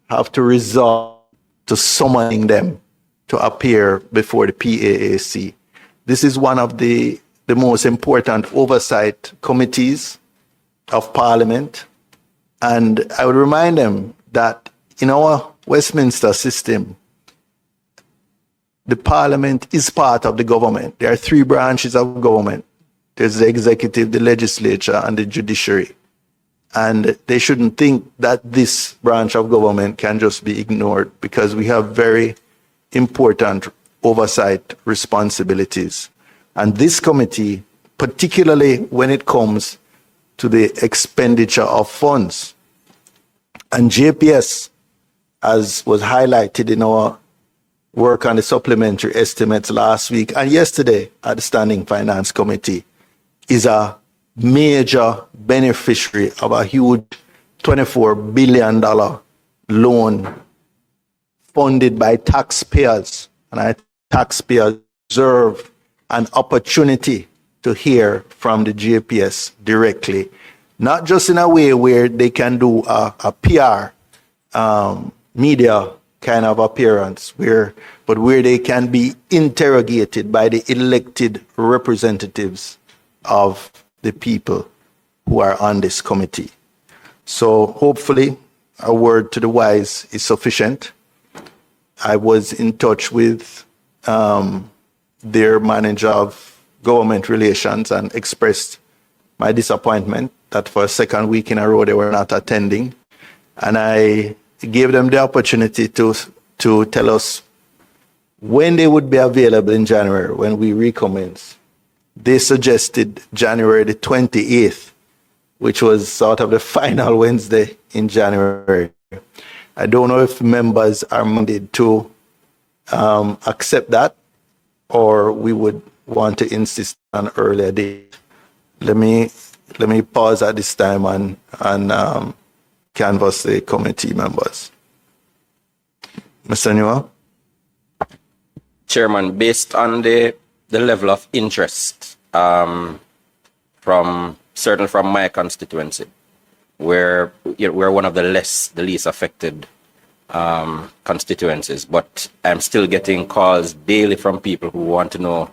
have to resort to summoning them to appear before the PAAC. This is one of the most important oversight committees of Parliament. And I would remind them that in our Westminster system, the Parliament is part of the government. There are three branches of government. There's the executive, the legislature, and the judiciary. And they shouldn't think that this branch of government can just be ignored, because we have very important oversight responsibilities. And this committee, particularly when it comes to the expenditure of funds, and JPS, as was highlighted in our work on the supplementary estimates last week and yesterday at the Standing Finance Committee, is a major beneficiary of a huge $24 billion loan funded by taxpayers. And our taxpayers deserve an opportunity to hear from the JPS directly, not just in a way where they can do a PR media kind of appearance, but where they can be interrogated by the elected representatives of the people who are on this committee. So hopefully a word to the wise is sufficient. I was in touch with their manager of government relations and expressed my disappointment that for a second week in a row they were not attending. And I gave them the opportunity to tell us when they would be available in January when we recommence. They suggested January the 28th, which was sort of the final Wednesday in January. I don't know if members are minded to accept that, or we would want to insist on an earlier date. Let me pause at this time and canvass the committee members. Mr. Newell? Chairman, based on the level of interest from my constituency, where we're one of the least affected constituencies, but I'm still getting calls daily from people who want to know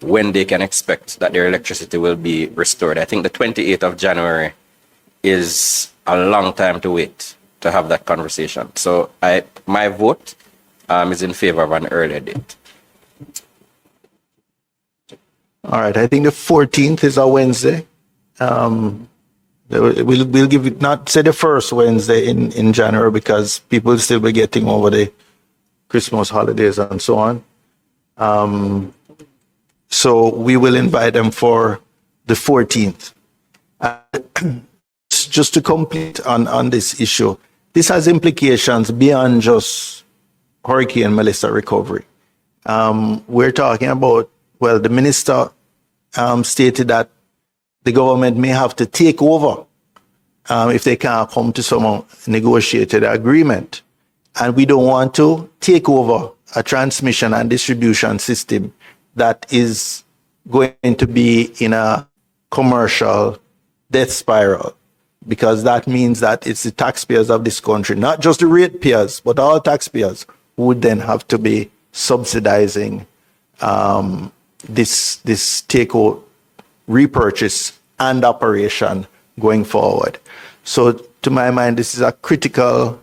when they can expect that their electricity will be restored. I think the 28th of January is a long time to wait to have that conversation. So my vote is in favor of an earlier date. All right, I think the 14th is a Wednesday. We'll give it, not say the first Wednesday in January, because people will still be getting over the Christmas holidays and so on. So we will invite them for the 14th. Just to complete on this issue, this has implications beyond just Hurricane Melissa recovery. We're talking about, well, the minister stated that the government may have to take over if they can't come to some negotiated agreement. And we don't want to take over a transmission and distribution system that is going to be in a commercial death spiral, because that means that it's the taxpayers of this country, not just the ratepayers, but all taxpayers, who would then have to be subsidizing this takeover, repurchase, and operation going forward. So to my mind, this is a critical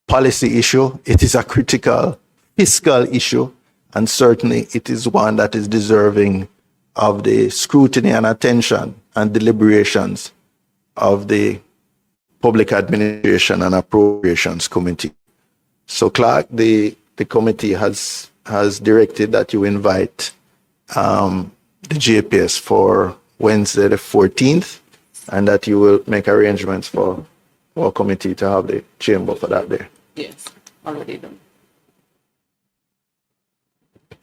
policy issue. It is a critical fiscal issue, and certainly it is one that is deserving of the scrutiny and attention and deliberations of the Public Administration and Appropriations Committee. So Clark, the committee has directed that you invite the JPS for Wednesday the 14th, and that you will make arrangements for our committee to have the chamber for that day. Yes, already done.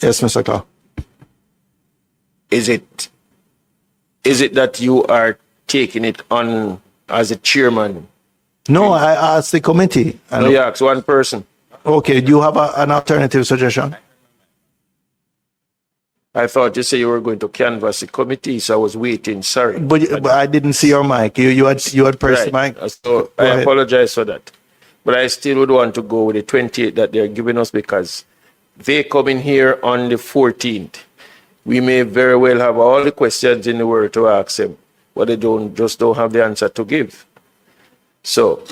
Yes, Mr. Clark. Is it that you are taking it on as a chairman? No, I asked the committee. No, you asked one person. Okay, do you have an alternative suggestion? I thought you said you were going to canvass the committee, so I was waiting. Sorry. But I didn't see your mic. You had pressed the mic. So I apologize for that. But I still would want to go with the 28th that they're giving us because they come in here on the 14th. We may very well have all the questions in the world to ask them, but they don't have the answer to give. So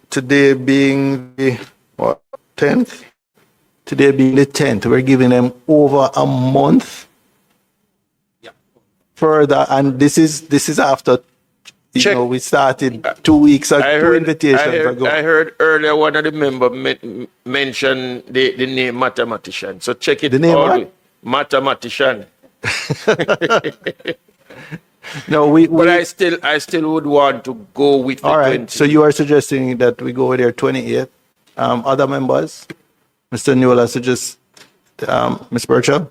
today being the 10th? Today being the 10th, we're giving them over a month further, and this is after we started 2 weeks ago, two invitations ago. I heard earlier one of the members mention the name mathematician. So check it. The name what? Mathematician. No, but I still would want to go with the all right. 20. So you are suggesting that we go with their 28th. Other members, Mr. Newell suggests, Ms. Birchall.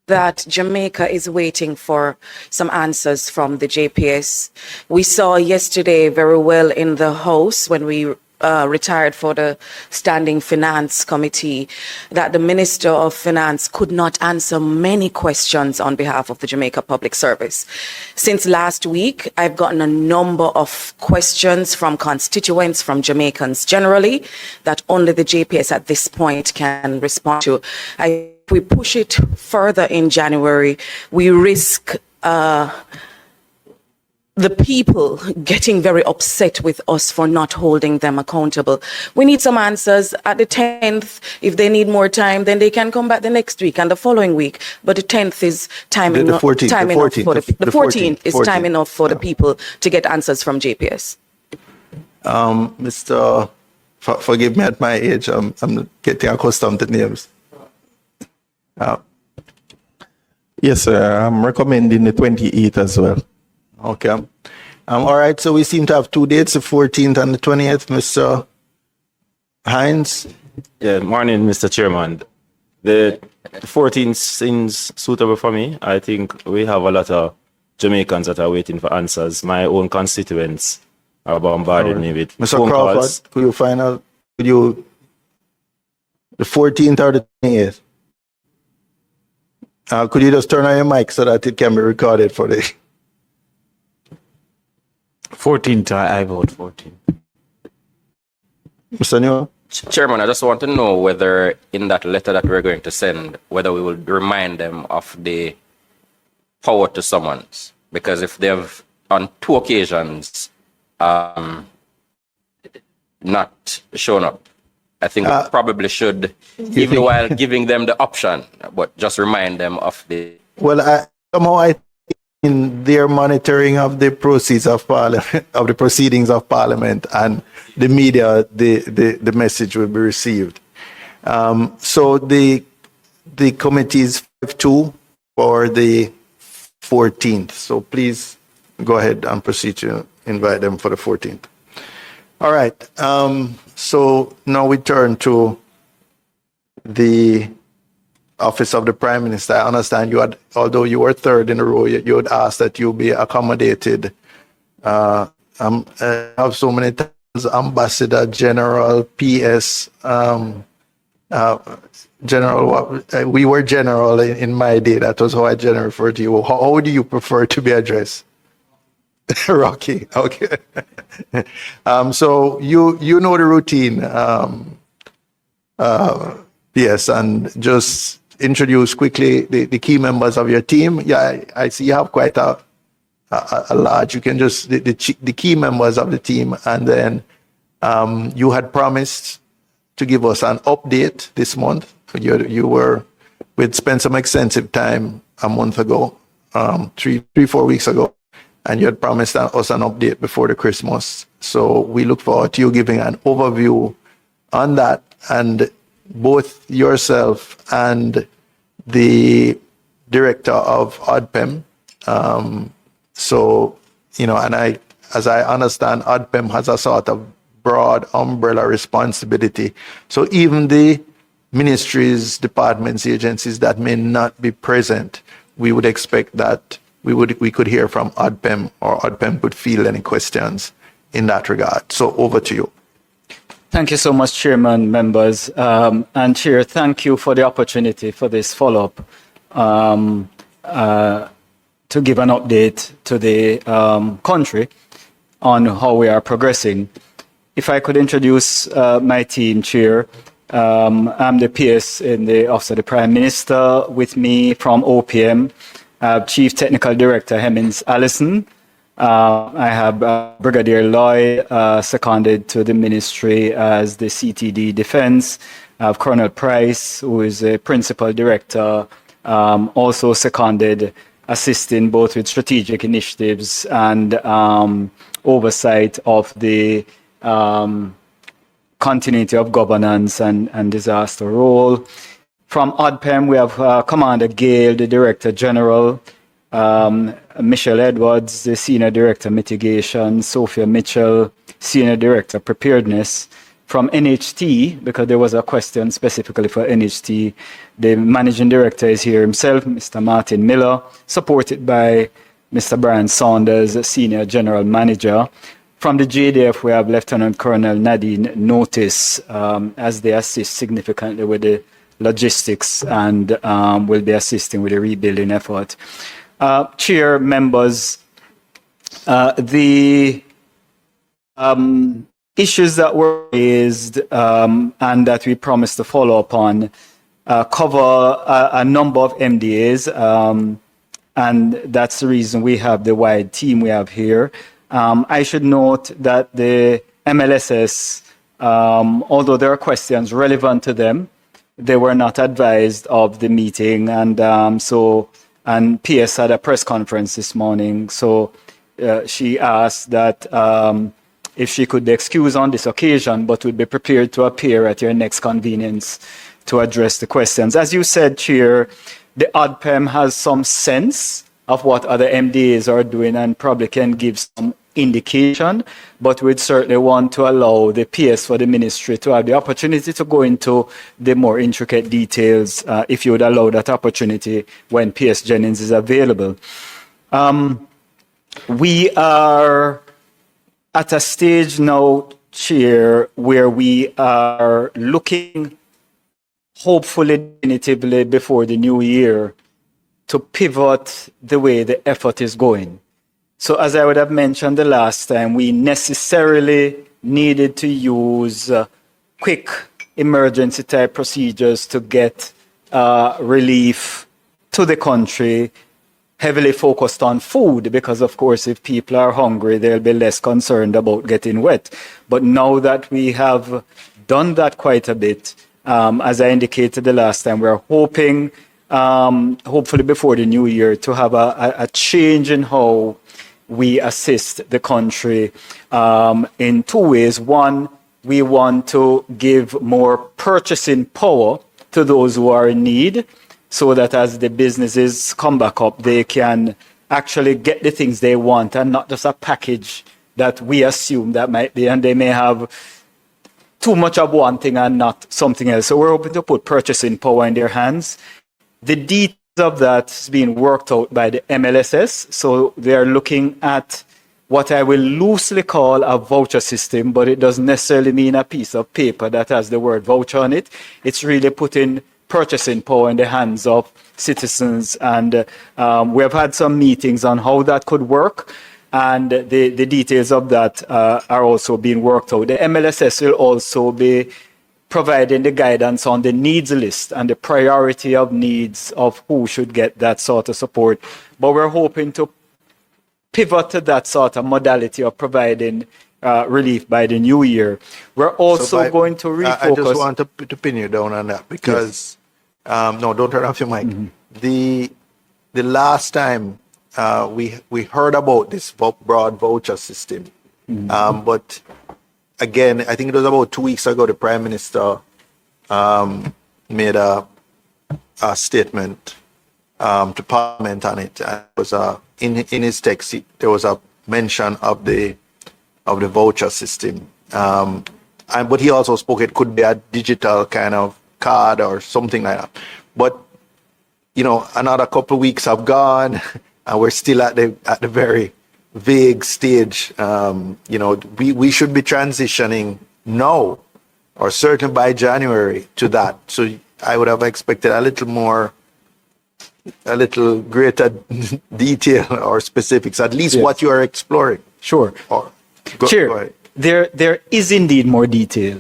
That Jamaica is waiting for some answers from the JPS. We saw yesterday very well in the House when we retired for the Standing Finance Committee that the Minister of Finance could not answer many questions on behalf of the Jamaica Public Service. Since last week, I've gotten a number of questions from constituents, from Jamaicans generally, that only the JPS at this point can respond to. If we push it further in January, we risk the people getting very upset with us for not holding them accountable. We need some answers at the 10th. If they need more time, then they can come back the next week and the following week. But the 10th is time enough. The 14th is time enough for the people to get answers from JPS. Mr. Forgive me at my age. I'm getting accustomed to names. Yes, sir. I'm recommending the 28th as well. Okay. All right. So we seem to have 2 dates, the 14th and the 20th. Mr. Hines. Yeah, morning, Mr. Chairman. The 14th seems suitable for me. I think we have a lot of Jamaicans that are waiting for answers. My own constituents are bombarding me with Mr. phone Crawford, calls. could you find out, the 14th or the 28th? Could you just turn on your mic so that it can be recorded for the 14th, I vote 14th. Mr. Newell? Chairman, I just want to know whether in that letter that we're going to send, whether we will remind them of the power to summons. Because if they've, on 2 occasions, not shown up, I think we probably should, even while giving them the option, but just remind them of the... Well, somehow I think in their monitoring of the proceeds of Parliament, of the proceedings of Parliament and the media, the message will be received. So the committee is 5-2 for the 14th. So please go ahead and proceed to invite them for the 14th. All right. So now we turn to the Office of the Prime Minister. I understand you had, although you were third in a row, you would ask that you be accommodated. I have so many times, Ambassador, General, PS, General, we were General in my day. That was how I generally referred to you. How do you prefer to be addressed? Rocky, okay. So you know the routine, yes, and just introduce quickly the key members of your team. Yeah, I see you have quite a large. You can just the key members of the team, and then you had promised to give us an update this month. We'd spent some extensive time a month ago, 4 weeks ago. And you had promised us an update before the Christmas. So we look forward to you giving an overview on that. And both yourself and the director of ODPEM. So, and as I understand, ODPEM has a sort of broad umbrella responsibility. So even the ministries, departments, agencies that may not be present, we would expect that we could hear from ODPEM, or ODPEM could field any questions in that regard. So over to you. Thank you so much, Chairman, members. And Chair, thank you for the opportunity for this follow-up to give an update to the country on how we are progressing if I could introduce my team, Chair. I'm the PS in the Office of the Prime Minister. With me from OPM, I have Chief Technical Director Hemmings Allison. I have Brigadier Lloyd, seconded to the ministry as the CTD Defense. I have Colonel Price, who is a Principal Director, also seconded, assisting both with strategic initiatives and oversight of the continuity of governance and disaster role. From ODPEM, we have Commander Gale, the Director General, Michelle Edwards, the Senior Director Mitigation, Sophia Mitchell, Senior Director Preparedness. From NHT, because there was a question specifically for NHT, the Managing Director is here himself, Mr. Martin Miller, supported by Mr. Brian Saunders, Senior General Manager. From the JDF, we have Lieutenant Colonel Nadine Notice, as they assist significantly with the logistics and will be assisting with the rebuilding effort. Chair, members, the issues that were raised and that we promised to follow up on cover a number of MDAs, and that's the reason we have the wide team we have here. I should note that the MLSS, although there are questions relevant to them, they were not advised of the meeting, and and PS had a press conference this morning, so she asked that if she could be excused on this occasion, but would be prepared to appear at your next convenience to address the questions. As you said, Chair, the ODPEM has some sense of what other MDAs are doing and probably can give some indication, but we'd certainly want to allow the PS for the ministry to have the opportunity to go into the more intricate details, if you would allow that opportunity when PS Jennings is available. We are at a stage now, Chair, where we are looking hopefully definitively before the new year to pivot the way the effort is going. So as I would have mentioned the last time, we necessarily needed to use quick emergency type procedures to get relief to the country, heavily focused on food, because of course if people are hungry, they'll be less concerned about getting wet. But now that we have done that quite a bit, as I indicated the last time, we're hoping, hopefully before the new year, to have a change in how we assist the country in two ways. One, we want to give more purchasing power to those who are in need, so that as the businesses come back up, they can actually get the things they want and not just a package that we assume that might be, and they may have too much of one thing and not something else. So we're hoping to put purchasing power in their hands. The details of that is being worked out by the MLSS. So they are looking at what I will loosely call a voucher system, but it doesn't necessarily mean a piece of paper that has the word voucher on it. It's really putting purchasing power in the hands of citizens. And we have had some meetings on how that could work. And the details of that are also being worked out. The MLSS will also be providing the guidance on the needs list and the priority of needs of who should get that sort of support. But we're hoping to pivot to that sort of modality of providing relief by the new year. We're also going to refocus. I just want to pin you down on that because, no, don't turn off your mic. The last time we heard about this broad voucher system, but again, I think it was about 2 weeks ago, the Prime Minister made a statement to Parliament on it. And it was in his text, there was a mention of the voucher system. But he also spoke it could be a digital kind of card or something like that. But you know, another couple of weeks have gone, and we're still at the very vague stage. You know, we should be transitioning now, or certainly by January, to that. So I would have expected a little greater detail or specifics, at least what you are exploring. Sure. Go Chair, ahead. there is indeed more detail.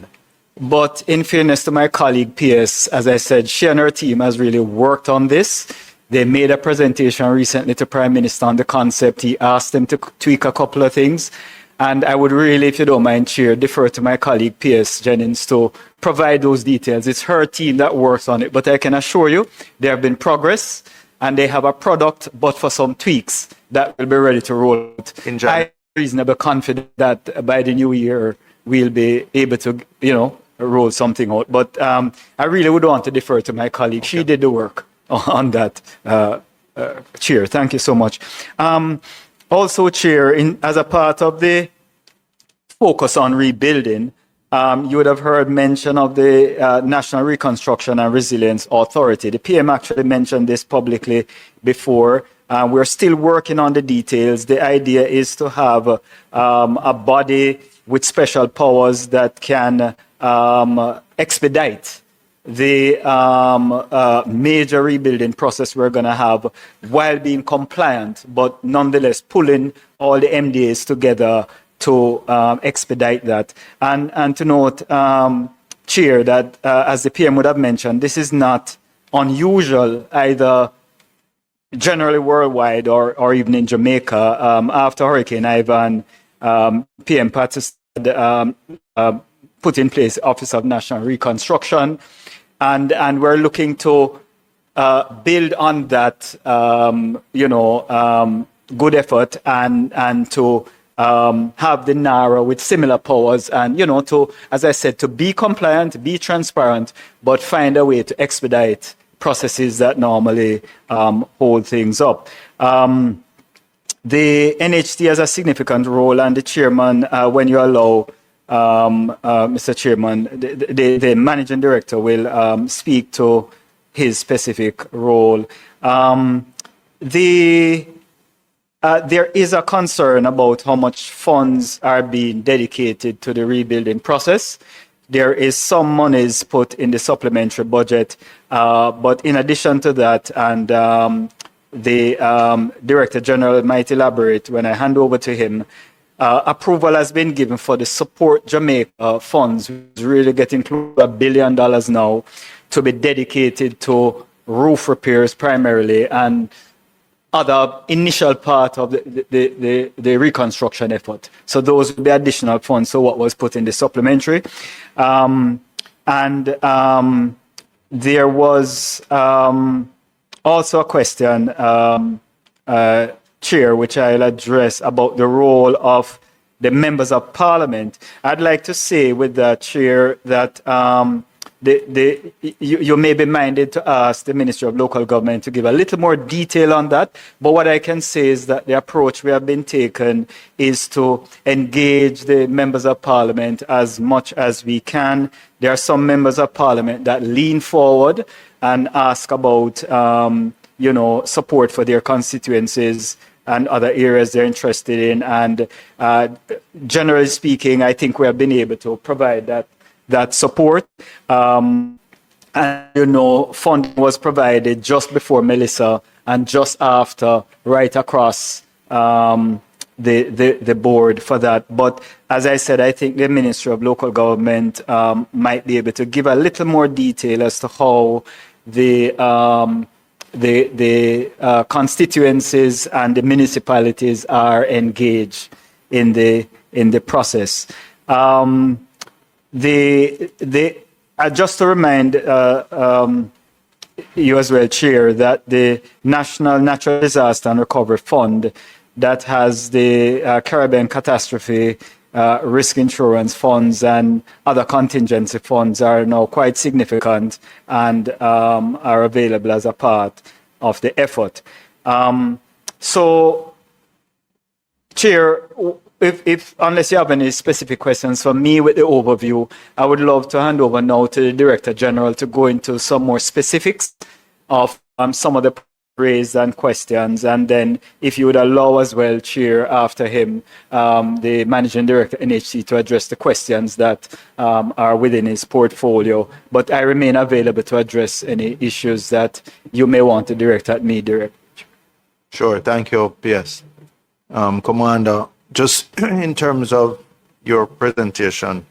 But in fairness to my colleague PS, as I said, she and her team has really worked on this. They made a presentation recently to Prime Minister on the concept. He asked them to tweak a couple of things. And I would really, if you don't mind, Chair, defer to my colleague PS Jennings to provide those details. It's her team that works on it. But I can assure you there have been progress and they have a product, but for some tweaks that will be ready to roll out. I'm reasonably confident that by the new year we'll be able to, roll something out. But I really would want to defer to my colleague. She did the work on that, Chair. Thank you so much. Also, Chair, as a part of the focus on rebuilding, you would have heard mention of the National Reconstruction and Resilience Authority. The PM actually mentioned this publicly before. We're still working on the details. The idea is to have a body with special powers that can expedite the major rebuilding process we're going to have while being compliant, but nonetheless pulling all the MDAs together to expedite that. And to note, Chair, that as the PM would have mentioned, this is not unusual either generally worldwide or even in Jamaica. After Hurricane Ivan, PM Patterson put in place the Office of National Reconstruction. And we're looking to build on that, good effort and to have the NARA with similar powers and, to, as I said, to be compliant, be transparent, but find a way to expedite processes that normally hold things up. The NHT has a significant role, and the chairman, when you allow, Mr. Chairman, the managing director will speak to his specific role. There is a concern about how much funds are being dedicated to the rebuilding process. There is some monies put in the supplementary budget, but in addition to that, and the Director General might elaborate when I hand over to him, approval has been given for the Support Jamaica funds, which is really getting close to $1 billion now, to be dedicated to roof repairs primarily and other initial part of the reconstruction effort. So those will be additional funds to what was put in the supplementary. There was also a question, Chair, which I'll address about the role of the members of Parliament. I'd like to say with that, Chair, that you may be minded to ask the Ministry of Local Government to give a little more detail on that. But what I can say is that the approach we have been taken is to engage the members of Parliament as much as we can. There are some members of Parliament that lean forward and ask about, support for their constituencies and other areas they're interested in. And generally speaking, I think we have been able to provide that support. Funding was provided just before Melissa and just after, right across the board for that. But as I said, I think the Ministry of Local Government might be able to give a little more detail as to how the constituencies and the municipalities are engaged in the process. Just to remind you as well, Chair, that the National Natural Disaster and Recovery Fund that has the Caribbean Catastrophe Risk Insurance Funds and other contingency funds are now quite significant and are available as a part of the effort. So, Chair, if unless you have any specific questions for me with the overview, I would love to hand over now to the Director General to go into some more specifics of some of the raised and questions, and then if you would allow as well, Chair, after him, the Managing Director NHC to address the questions that are within his portfolio. But I remain available to address any issues that you may want to direct at me, Director. Sure, thank you, PS. Commander, just in terms of your presentation,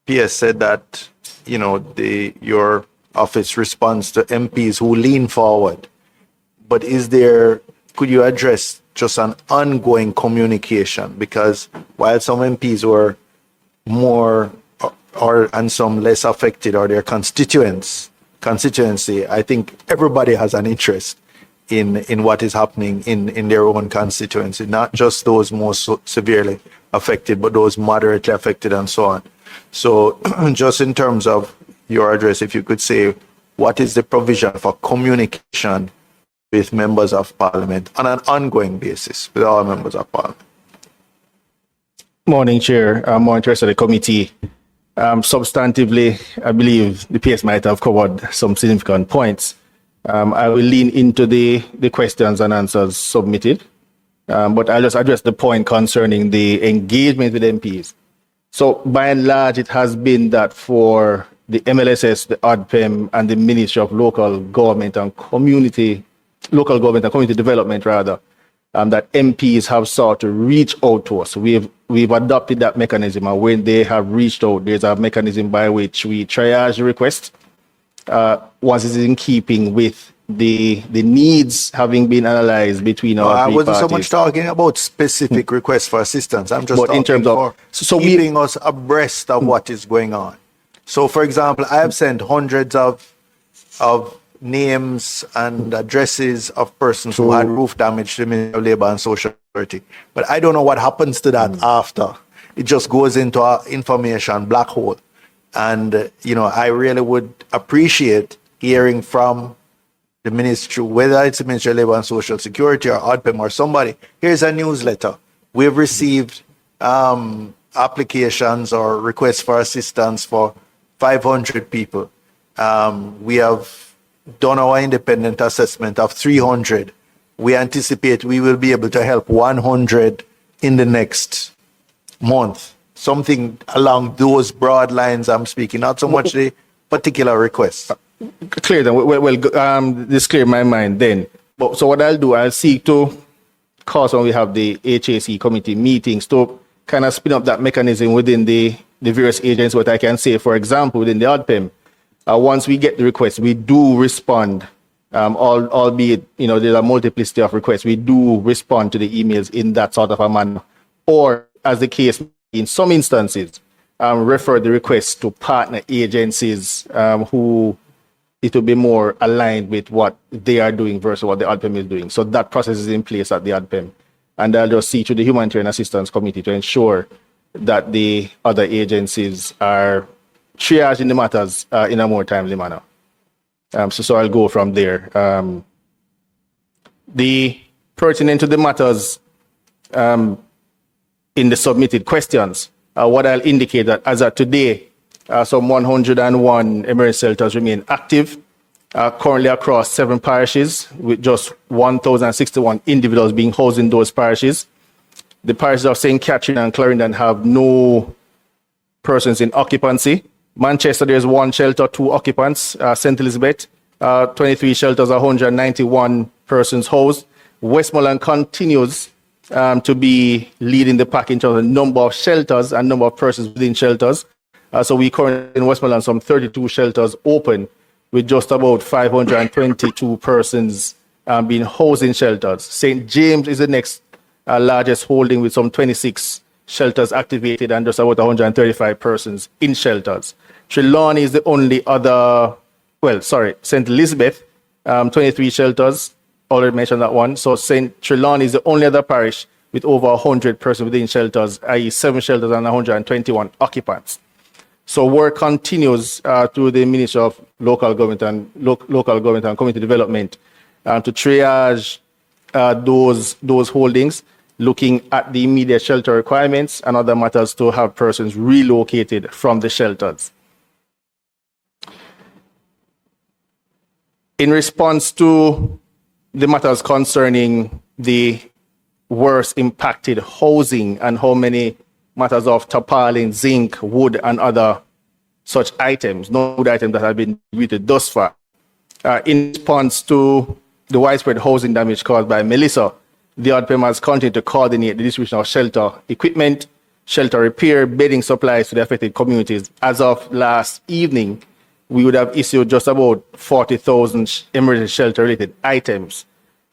PS said that, you know, your office responds to MPs who lean forward. But could you address just an ongoing communication? Because while some MPs were more and some less affected, or their constituency, I think everybody has an interest in what is happening in their own constituency, not just those most severely affected, but those moderately affected and so on. So just in terms of your address, if you could say, what is the provision for communication with members of parliament on an ongoing basis with all members of parliament? Morning, Chair. Morning to the rest of the committee. Substantively, I believe the PS might have covered some significant points. I will lean into the questions and answers submitted, but I'll just address the point concerning the engagement with MPs. So by and large, it has been that for the MLSS, the ODPEM, and the Ministry of Local Government and Community Development, rather, that MPs have sought to reach out to us. We've adopted that mechanism, and when they have reached out, there's a mechanism by which we triage the request. Once it's in keeping with the needs having been analyzed between our I three wasn't so parties. much talking about specific requests for assistance. I'm just But in talking terms of- for keeping us abreast of what is going on. So, for example, I have sent hundreds of names and addresses of persons who had roof damage to the Ministry of Labour and Social Security. But I don't know what happens to that after. It just goes into our information black hole. And, you know, I really would appreciate hearing from the ministry, whether it's the Ministry of Labour and Social Security or ODPEM or somebody. Here's a newsletter. We've received applications or requests for assistance for 500 people. We have done our independent assessment of 300. We anticipate we will be able to help 100 in the next month. Something along those broad lines I'm speaking, not so much the particular requests. Clear then. This clear my mind then. But so what I'll do, I'll seek to, cause when we have the HAC committee meetings, to kind of spin up that mechanism within the various agents. What I can say, for example, within the ODPEM, once we get the request, we do respond. Albeit, you know, there's a multiplicity of requests, we do respond to the emails in that sort of a manner. Or, as the case in some instances, refer the request to partner agencies who it will be more aligned with what they are doing versus what the ODPEM is doing. So that process is in place at the ODPEM. And I'll just see to the Humanitarian Assistance Committee to ensure that the other agencies are triaging the matters in a more timely manner. So I'll go from there. The pertinent to the matters in the submitted questions, what I'll indicate that as of today, some 101 emergency shelters remain active, currently across 7 parishes, with just 1,061 individuals being housed in those parishes. The parishes of St. Catherine and Clarendon have no persons in occupancy. Manchester, there's 1 shelter, 2 occupants. St. Elizabeth, 23 shelters, 191 persons housed. Westmoreland continues to be leading the pack in terms of number of shelters and number of persons within shelters. So we currently in Westmoreland some 32 shelters open, with just about 522 persons being housed in shelters. St. James is the next largest holding, with some 26 shelters activated and just about 135 persons in shelters. Trelawney is the only other, St. Elizabeth, 23 shelters, already mentioned that one. So St. Trelawney is the only other parish with over 100 persons within shelters, i.e. 7 shelters and 121 occupants. So work continues through the Ministry of Local Government and Community Development to triage those holdings, looking at the immediate shelter requirements and other matters to have persons relocated from the shelters. In response to the matters concerning the worst impacted housing and how many matters of tarpaulin, zinc, wood, and other such items, no wood items that have been distributed thus far. In response to the widespread housing damage caused by Melissa, the ODPEM has continued to coordinate the distribution of shelter equipment, shelter repair, bedding supplies to the affected communities. As of last evening, we would have issued just about 40,000 emergency shelter-related items.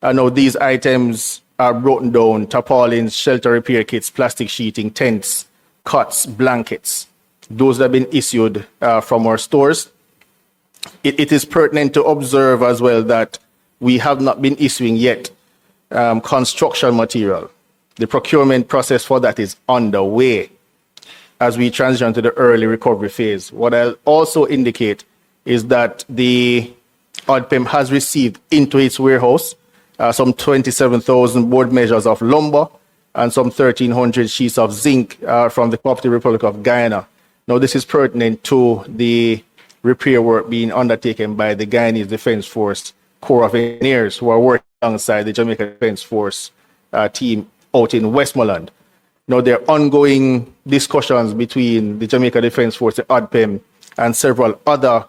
Now, these items are broken down: tarpaulins, shelter repair kits, plastic sheeting, tents, cots, blankets. Those have been issued from our stores. It is pertinent to observe as well that we have not been issuing yet construction material. The procurement process for that is underway as we transition to the early recovery phase. What I'll also indicate is that the ODPEM has received into its warehouse some 27,000 board measures of lumber and some 1,300 sheets of zinc from the Cooperative Republic of Guyana. Now, this is pertinent to the repair work being undertaken by the Guyanese Defence Force Corps of Engineers, who are working alongside the Jamaica Defence Force team out in Westmoreland. Now, there are ongoing discussions between the Jamaica Defence Force, the ODPEM, and several other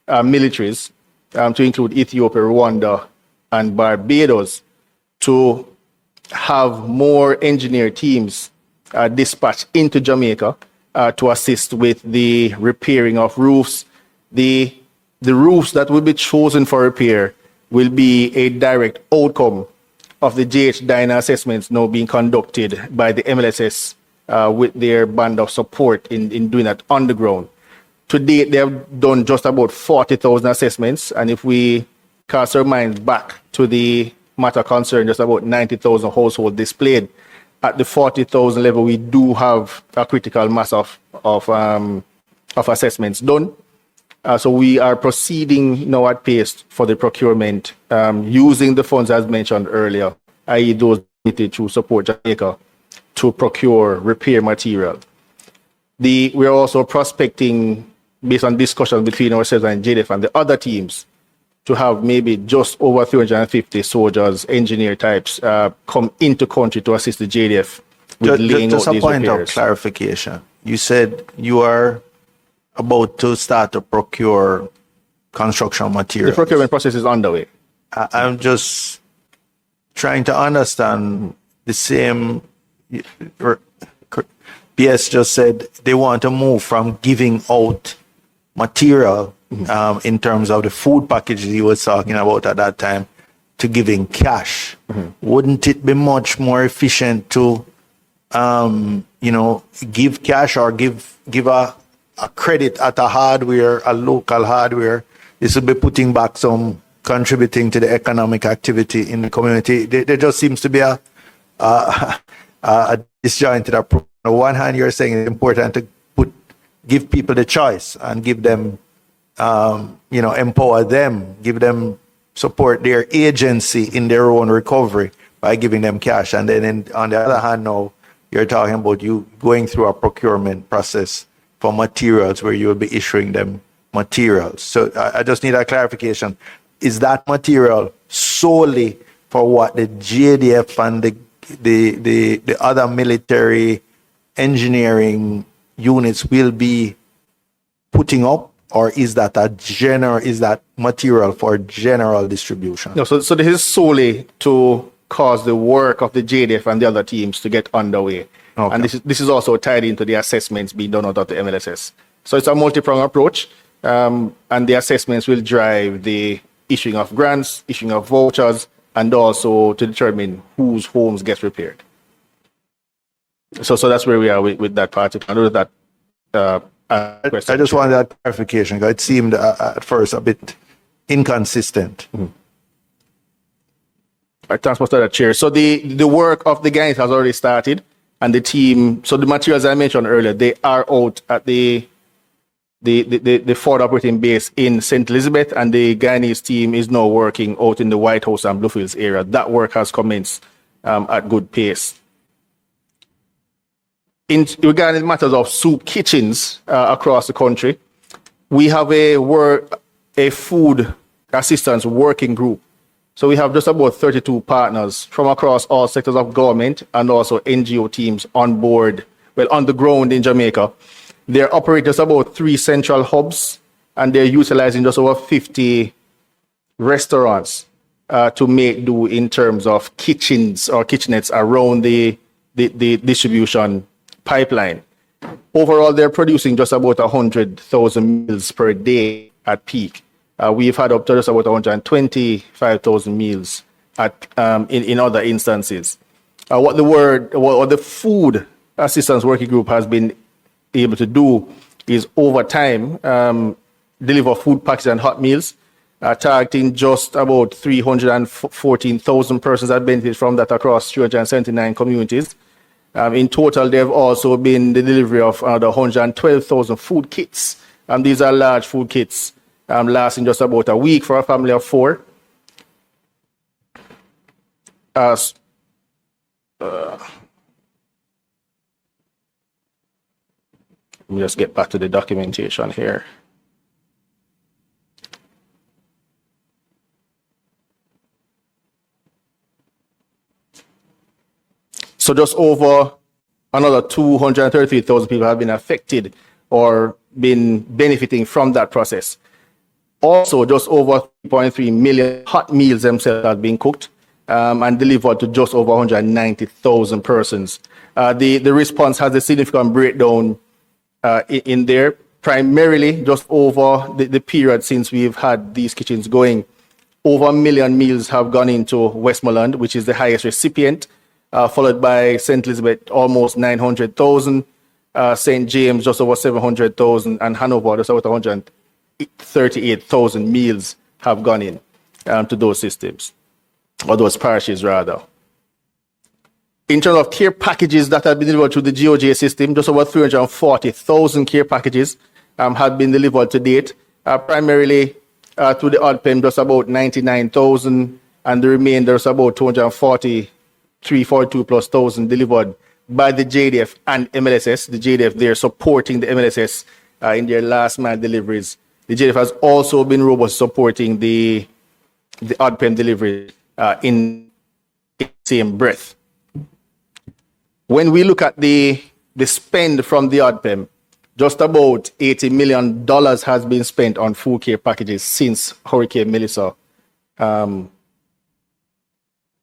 militaries, to include Ethiopia, Rwanda, and Barbados, to have more engineer teams dispatched into Jamaica to assist with the repairing of roofs. The roofs that will be chosen for repair will be a direct outcome of the JH Dyna assessments now being conducted by the MLSS with their band of support in doing that on the ground. To date, they have done just about 40,000 assessments, and if we cast our minds back to the matter concerned, just about 90,000 households displayed. At the 40,000 level, we do have a critical mass of assessments done. So we are proceeding now at pace for the procurement, using the funds as mentioned earlier, i.e. those needed to support Jamaica to procure repair material. We are also prospecting, based on discussions between ourselves and JDF and the other teams, to have maybe just over 350 soldiers, engineer types, come into country to assist the JDF with laying out these repairs. Just a point of clarification. You said you are about to start to procure construction materials. The procurement process is underway. I'm just trying to understand the same. PS just said they want to move from giving out material in terms of the food packages he was talking about at that time to giving cash. Wouldn't it be much more efficient to, give cash or give a credit at a hardware, a local hardware? This would be putting back some, contributing to the economic activity in the community. There just seems to be a disjointed approach. On the one hand, you're saying it's important to give people the choice and give them, empower them, give them support their agency in their own recovery by giving them cash. And then on the other hand, now you're talking about you going through a procurement process for materials where you will be issuing them materials. So I just need a clarification. Is that material solely for what the JDF and the other military engineering units will be putting up, or is that material for general distribution? No, so this is solely to cause the work of the JDF and the other teams to get underway. Okay. And this is also tied into the assessments being done out of the MLSS. So it's a multi-pronged approach, and the assessments will drive the issuing of grants, issuing of vouchers, and also to determine whose homes get repaired. So that's where we are with that part. I know that question. I just wanted that clarification because it seemed at first a bit inconsistent. I transport to that chair. So the work of the Guyanese has already started, and the team. So the materials I mentioned earlier, they are out at the forward operating base in St. Elizabeth, and the Guyanese team is now working out in the White House and Bluefields area. That work has commenced at good pace. Regarding matters of soup kitchens across the country, we have a food assistance working group. So we have just about 32 partners from across all sectors of government and also NGO teams on board, on the ground in Jamaica. They operate just about 3 central hubs, and they're utilizing just over 50 restaurants to make do in terms of kitchens or kitchenettes around the distribution pipeline. Overall, they're producing just about 100,000 meals per day at peak. We've had up to just about 125,000 meals in other instances. What the Food Assistance Working Group has been able to do is over time deliver food packages and hot meals, targeting just about 314,000 persons that benefit from that across 379 communities. In total, there have also been the delivery of another 112,000 food kits. These are large food kits lasting just about a week for a family of 4. Let me just get back to the documentation here. So just over another 233,000 people have been affected or been benefiting from that process. Also, just over 3.3 million hot meals themselves have been cooked and delivered to just over 190,000 persons. The response has a significant breakdown in there, primarily just over the period since we've had these kitchens going. Over 1 million meals have gone into Westmoreland, which is the highest recipient, followed by St. Elizabeth, almost 900,000, St. James, just over 700,000, and Hanover, just over 138,000 meals have gone in to those systems, or those parishes rather. In terms of care packages that have been delivered to the GOJ system, just over 340,000 care packages have been delivered to date, primarily to the ODPEM, just about 99,000, and the remainder is about 242 plus thousand delivered by the JDF and MLSS. The JDF, they're supporting the MLSS in their last mile deliveries. The JDF has also been robust supporting the ODPEM delivery in the same breath. When we look at the spend from the ODPEM, just about $80 million has been spent on food care packages since Hurricane Melissa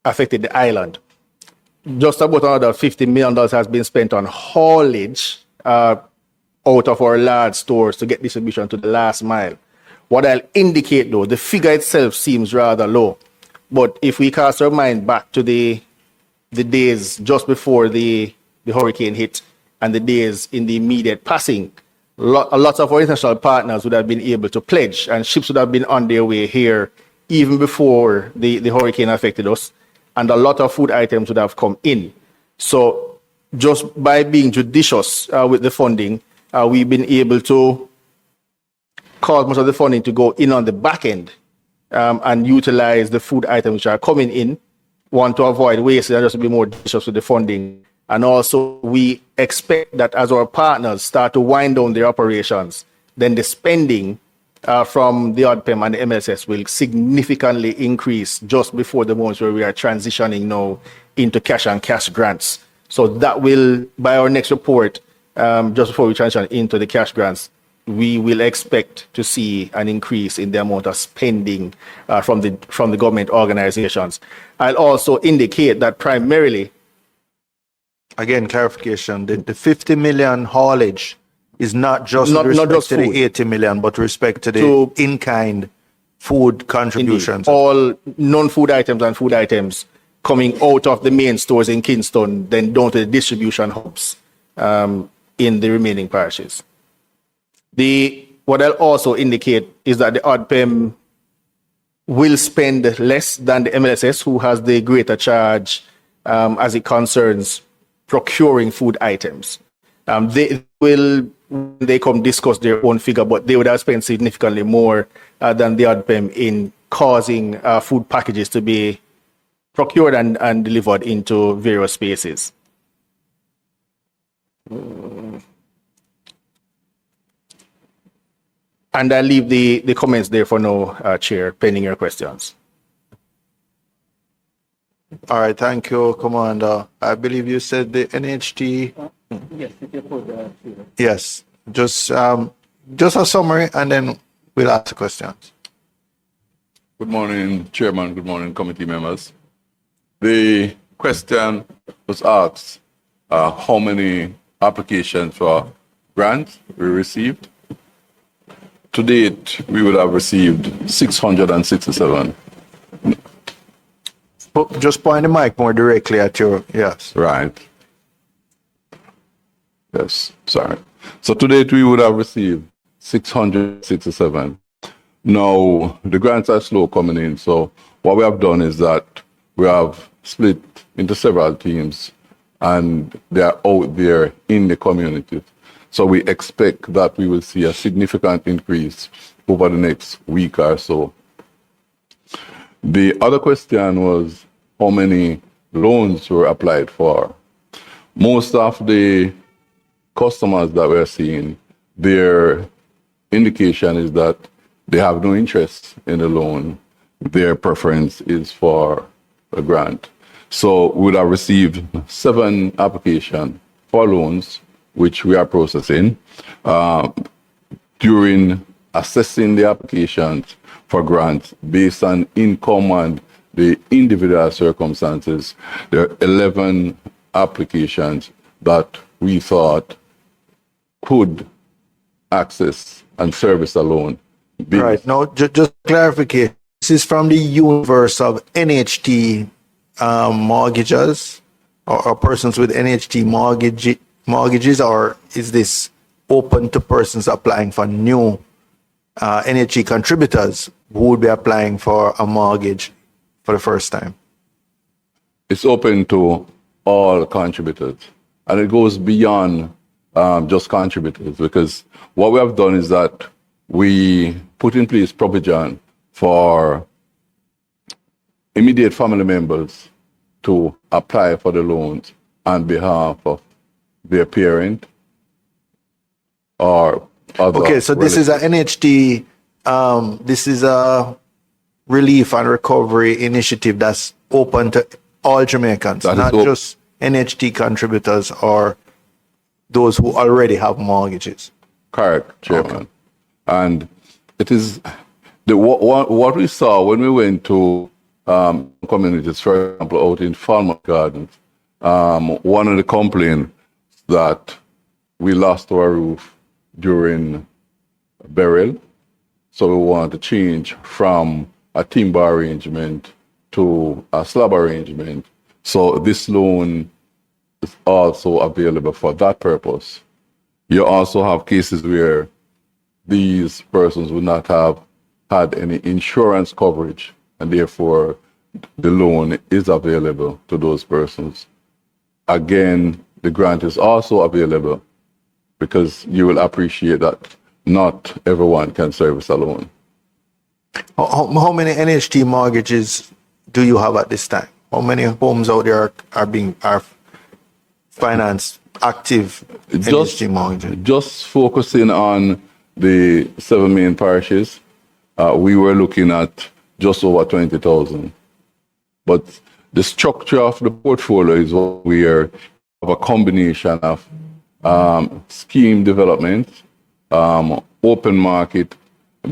affected the island. Just about another $50 million has been spent on haulage out of our large stores to get distribution to the last mile. What I'll indicate though, the figure itself seems rather low. But if we cast our mind back to the days just before the hurricane hit and the days in the immediate passing, a lot of our international partners would have been able to pledge, and ships would have been on their way here even before the hurricane affected us, and a lot of food items would have come in. So just by being judicious with the funding, we've been able to cause most of the funding to go in on the back end and utilize the food items which are coming in. Want to avoid waste and just be more judicious with the funding. And also we expect that as our partners start to wind down their operations, then the spending from the ODPEM and the MSS will significantly increase just before the moment where we are transitioning now into cash and cash grants. So that will, by our next report, just before we transition into the cash grants, we will expect to see an increase in the amount of spending from the government organizations. I'll also indicate that primarily, Again, clarification, the 50 million haulage is not just Not with respect just to the food. 80 million, but respect to the To- in-kind food contributions. all non-food items and food items coming out of the main stores in Kingston, then down to the distribution hubs in the remaining parishes. What I'll also indicate is that the ODPEM will spend less than the MLSS, who has the greater charge as it concerns procuring food items. They will, when they come discuss their own figure, but they would have spent significantly more than the ODPEM in causing food packages to be procured and delivered into various spaces. And I'll leave the comments there for now, Chair, pending your questions. All right, thank you, Commander. I believe you said the NHT. Yes, just a summary, and then we'll ask the questions. Good morning, Chairman. Good morning, committee members. The question was asked, how many applications for grants we received. To date, we would have received 667. Just point the mic more directly at your, yes. Right. Yes, sorry. So to date, we would have received 667. Now, the grants are slow coming in. So what we have done is that we have split into several teams and they are out there in the community. So we expect that we will see a significant increase over the next week or so. The other question was how many loans were applied for. Most of the customers that we're seeing, their indication is that they have no interest in the loan. Their preference is for a grant. So we would have received 7 applications for loans, which we are processing. During assessing the applications for grants based on income and the individual circumstances, there are 11 applications that we thought could access and service a loan. Right. No, just clarification. This is from the universe of NHT mortgages or persons with NHT mortgages, or is this open to persons applying for new NHT contributors who would be applying for a mortgage for the first time? It's open to all contributors, and it goes beyond just contributors, because what we have done is that we put in place provision for immediate family members to apply for the loans on behalf of their parent or other. Okay, so this is a NHT, this is a relief and recovery initiative that's open to all Jamaicans, not just NHT contributors or those who already have mortgages. Correct, Chairman. Okay. And it is what we saw when we went to communities, for example, out in Falmouth Gardens. One of the complaints that we lost our roof during burial, so we want to change from a timber arrangement to a slab arrangement. So this loan is also available for that purpose. You also have cases where these persons would not have had any insurance coverage, and therefore the loan is available to those persons. Again, the grant is also available because you will appreciate that not everyone can service a loan. How many NHT mortgages do you have at this time? How many homes out there are financed active NHT mortgages? Just focusing on the 7 main parishes, we were looking at just over 20,000. But the structure of the portfolio is what we have a combination of scheme development, open market,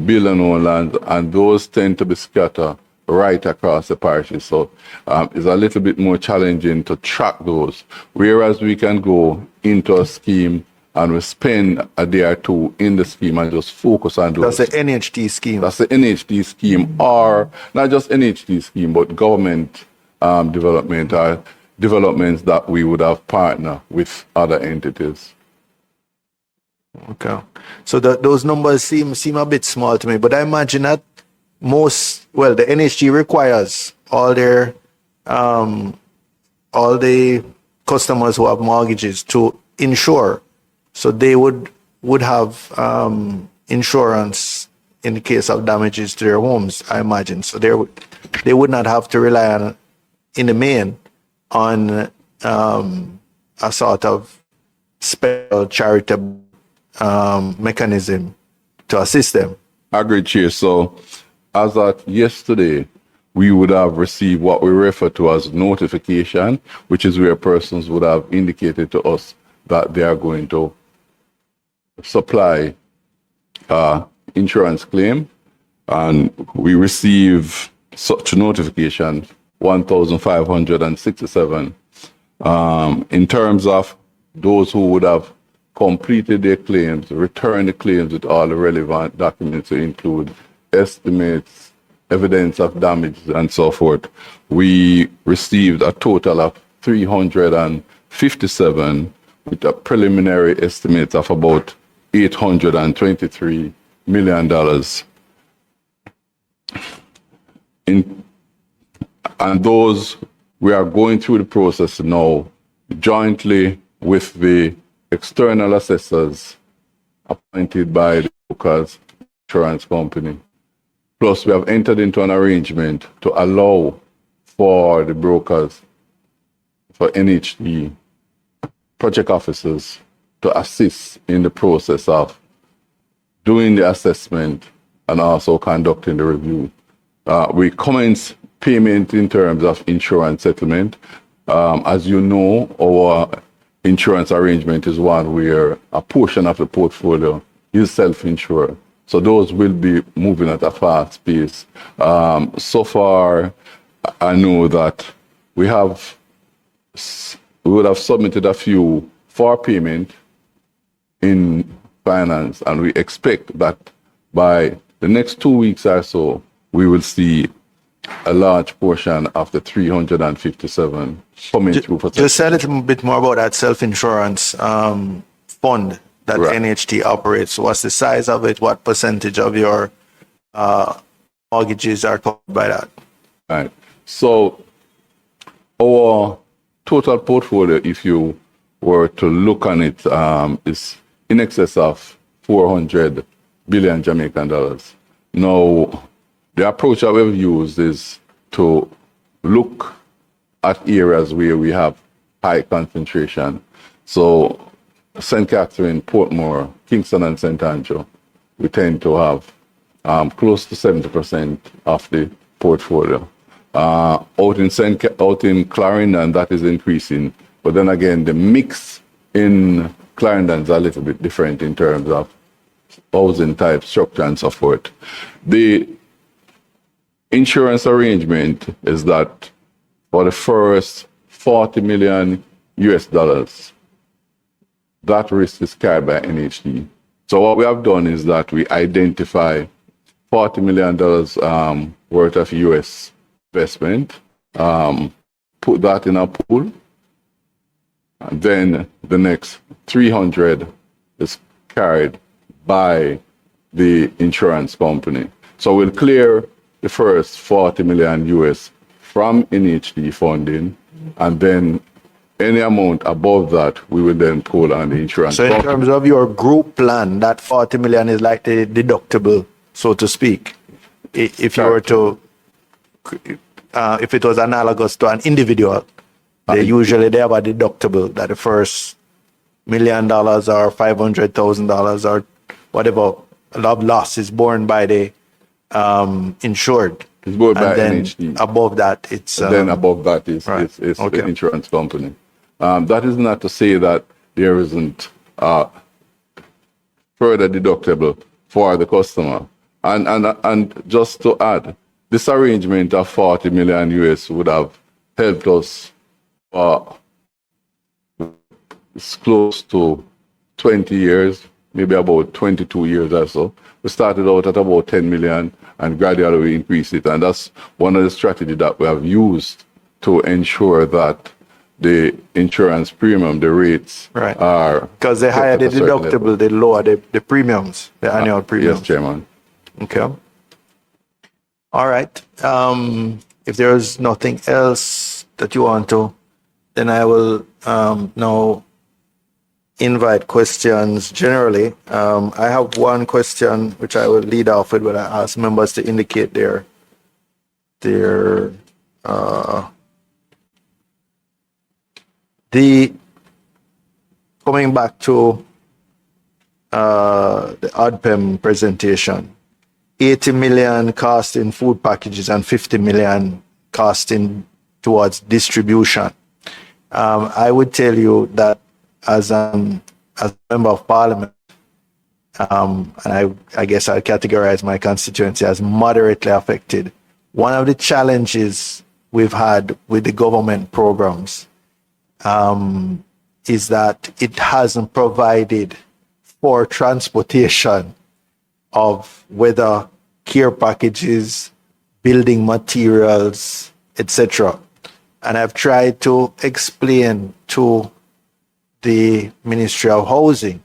build and own land, and those tend to be scattered right across the parishes. So it's a little bit more challenging to track those, whereas we can go into a scheme and we spend a day or two in the scheme and just focus on those. That's the NHT scheme. That's the NHT scheme, or not just NHT scheme, but government development or developments that we would have partnered with other entities. Okay. So those numbers seem a bit small to me, but I imagine that the NHT requires all the customers who have mortgages to insure. So they would have insurance in the case of damages to their homes, I imagine. So they would not have to rely on, in the main, on a sort of special charitable mechanism to assist them. Agreed, Chair. So as at yesterday, we would have received what we refer to as notification, which is where persons would have indicated to us that they are going to supply insurance claim. And we receive such notification 1,567. In terms of those who would have completed their claims, returned the claims with all the relevant documents to include estimates, evidence of damage, and so forth, we received a total of 357 with a preliminary estimate of about $823 million. And those, we are going through the process now jointly with the external assessors appointed by the brokers insurance company. Plus, we have entered into an arrangement to allow for the brokers, for NHD project officers to assist in the process of doing the assessment and also conducting the review. We commence payment in terms of insurance settlement. As you know, our insurance arrangement is one where a portion of the portfolio is self-insured. So those will be moving at a fast pace. So far, I know that we would have submitted a few for payment in finance, and we expect that by the next 2 weeks or so, we will see a large portion of the 357 coming through. Just say a little bit more about that self-insurance fund that NHT operates. What's the size of it? What percentage of your mortgages are covered by that? Right. So our total portfolio, if you were to look on it, is in excess of 400 billion Jamaican dollars. Now, the approach that we've used is to look at areas where we have high concentration. So St. Catherine, Portmore, Kingston, and St. Andrew, we tend to have close to 70% of the portfolio. Out in Clarendon, that is increasing. But then again, the mix in Clarendon is a little bit different in terms of housing type, structure, and so forth. The insurance arrangement is that for the first 40 million US dollars, that risk is carried by NHD. So what we have done is that we identify $40 million worth of US investment, put that in a pool, and then the next 300 is carried by the insurance company. So we'll clear the first 40 million US from NHD funding, and then any amount above that, we will then pull on the insurance So in company. terms of your group plan, that 40 million is like the deductible, so to speak. If you were to, if it was analogous to an individual, they usually have a deductible that the first $1 million or $500,000 or whatever loss is borne by the insured. It's borne by then NHD. above that, it's Then above that is Okay. the insurance company. That is not to say that there isn't further deductible for the customer. And just to add, this arrangement of 40 million US would have helped us it's close to 20 years, maybe about 22 years or so. We started out at about 10 million and gradually we increased it. And that's one of the strategies that we have used to ensure that the insurance premium, the rates are... Because the higher the deductible, the lower the premiums, the annual premiums. Yes, Chairman. Okay. All right. If there's nothing else that you want to, then I will now invite questions generally. I have one question which I will lead off with, but I ask members to indicate their coming back to the ODPEM presentation, 80 million cost in food packages and 50 million cost in towards distribution. I would tell you that as a member of parliament, and I guess I'd categorize my constituency as moderately affected. One of the challenges we've had with the government programs is that it hasn't provided for transportation of whether care packages, building materials, etc. And I've tried to explain to the Ministry of Housing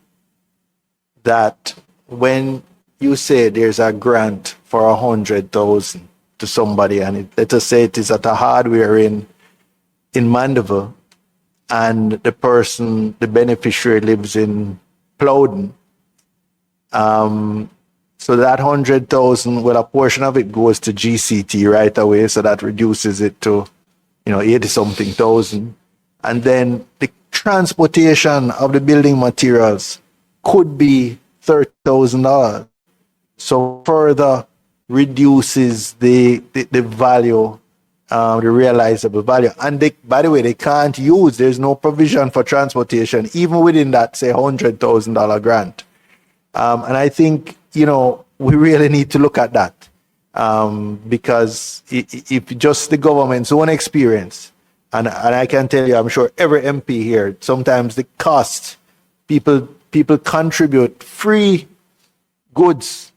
that when you say there's a grant for 100,000 to somebody, and let us say it is at a hardware in Mandeville, and the person, the beneficiary, lives in Plowden, so that 100,000, well, a portion of it goes to GCT right away, so that reduces it to, 80-something thousand. And then the transportation of the building materials could be $30,000. So further reduces the value, the realizable value. And by the way, they can't use, there's no provision for transportation, even within that, say, $100,000 grant. And I think, we really need to look at that. Because if just the government's own experience, and I can tell you, I'm sure every MP here, sometimes the cost, people contribute free goods,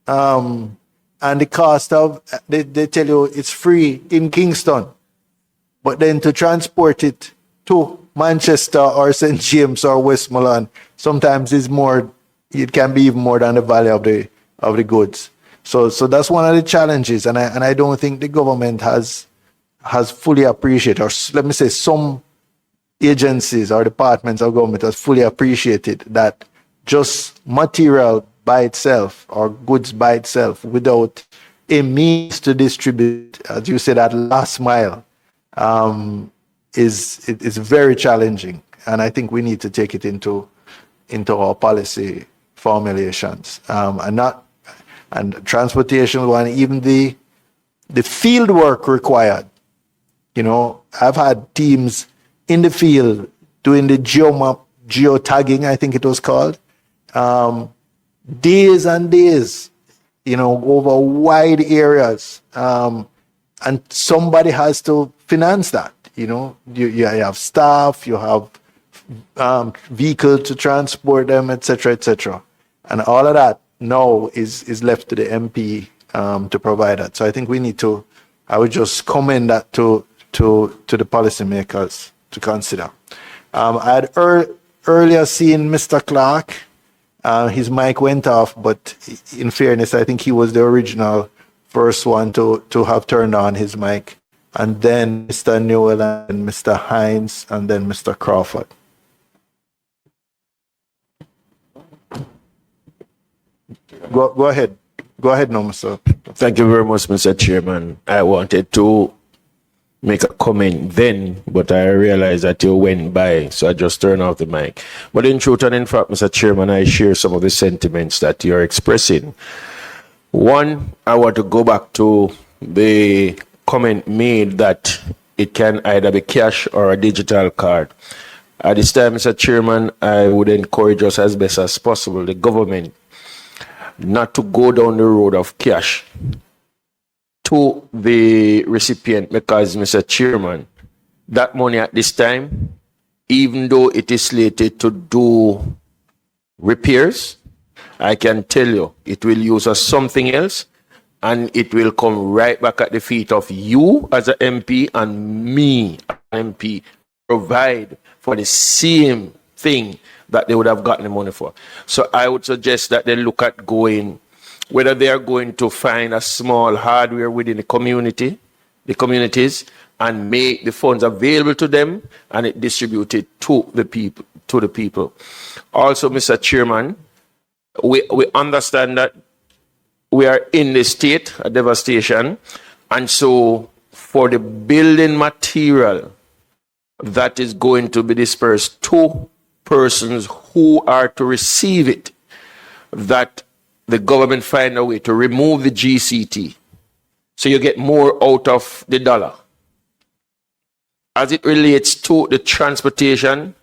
and the cost of, they tell you it's free in Kingston, but then to transport it to Manchester or St. James or Westmoreland, sometimes is more, it can be even more than the value of the goods. So that's one of the challenges, and I don't think the government has fully appreciated, or let me say some agencies or departments of government has fully appreciated that just material by itself or goods by itself without a means to distribute, as you say, that last mile, is very challenging, and I think we need to take it into our policy formulations, and transportation one, even the field work required. I've had teams in the field doing the geotagging, I think it was called, days and days, over wide areas, and somebody has to finance that. You have staff, you have vehicles to transport them, etc., and all of that now is left to the MP to provide that. So I think we need to, I would just commend that to the policymakers to consider. I had earlier seen Mr. Clark. His mic went off, but in fairness, I think he was the original first one to have turned on his mic. And then Mr. Newell and Mr. Hines, and then Mr. Crawford. Go ahead. Go ahead now, Mr. Thank you very much, Mr. Chairman. I wanted to make a comment then, but I realized that you went by, so I just turned off the mic. But in truth and in fact, Mr. Chairman, I share some of the sentiments that you're expressing. One, I want to go back to the comment made that it can either be cash or a digital card. At this time, Mr. Chairman, I would encourage us as best as possible, the government, not to go down the road of cash to the recipient, because, Mr. Chairman, that money at this time, even though it is slated to do repairs, I can tell you it will use as something else, and it will come right back at the feet of you as an MP and me as an MP, provide for the same thing that they would have gotten the money for. So I would suggest that they look at going, whether they are going to find a small hardware within the communities, and make the funds available to them and it distributed to the people. Also, Mr. Chairman, we understand that we are in the state of devastation, and so for the building material that is going to be dispersed to persons who are to receive it, that the government find a way to remove the GCT so you get more out of the dollar. As it relates to the transportation,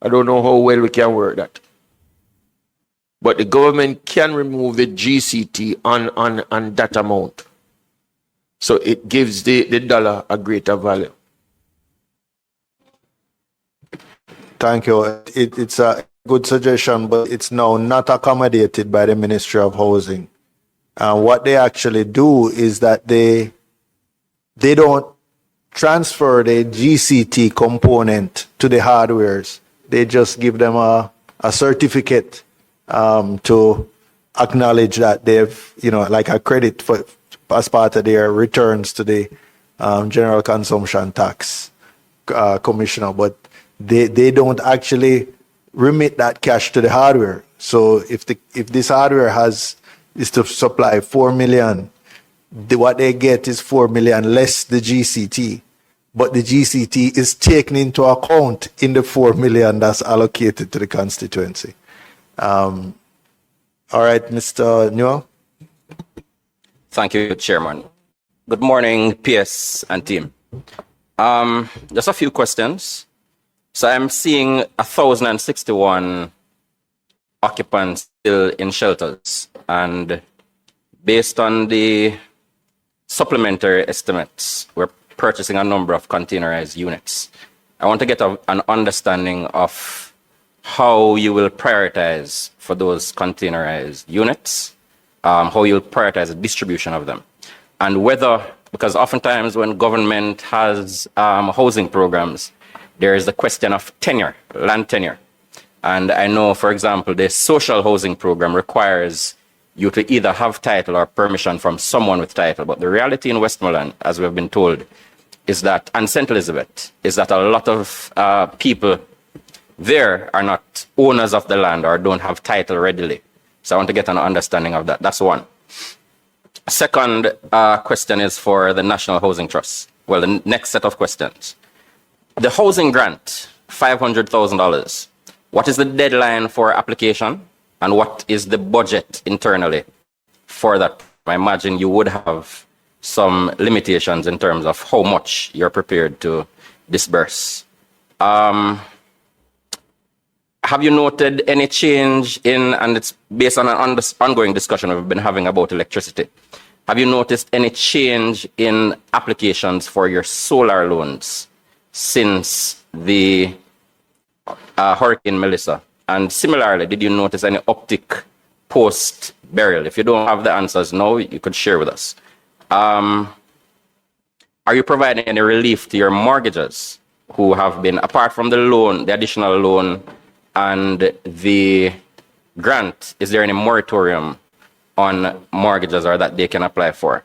I don't know how well we can work that. but the government can remove the GCT on that amount. So it gives the dollar a greater value. Thank you. It's a good suggestion, but it's now not accommodated by the Ministry of Housing. What they actually do is that they don't transfer the GCT component to the hardwares. They just give them a certificate to acknowledge that they've, like a credit for as part of their returns to the General Consumption Tax Commissioner, but they don't actually remit that cash to the hardware. So if this hardware is to supply 4 million, what they get is 4 million less the GCT, but the GCT is taken into account in the 4 million that's allocated to the constituency. All right, Mr. Newell. Thank you, Chairman. Good morning, PS and team. Just a few questions. So I'm seeing 1,061 occupants still in shelters, and based on the supplementary estimates, we're purchasing a number of containerized units. I want to get an understanding of how you will prioritize for those containerized units, how you'll prioritize the distribution of them, and whether, because oftentimes when government has housing programs, there is the question of tenure, land tenure. And I know, for example, the social housing program requires you to either have title or permission from someone with title. But the reality in Westmoreland, as we've been told, is that, and St. Elizabeth, is that a lot of people there are not owners of the land or don't have title readily. So I want to get an understanding of that. That's one. Second question is for the National Housing Trust. Well, the next set of questions. The housing grant, $500,000. What is the deadline for application, and what is the budget internally for that? I imagine you would have some limitations in terms of how much you're prepared to disburse. Have you noted any change in, and it's based on an ongoing discussion we've been having about electricity, have you noticed any change in applications for your solar loans since the Hurricane Melissa? And similarly, did you notice any uptick post-burial? If you don't have the answers now, you could share with us. Are you providing any relief to your mortgages who have been, apart from the loan, the additional loan, and the grant, is there any moratorium on mortgages or that they can apply for?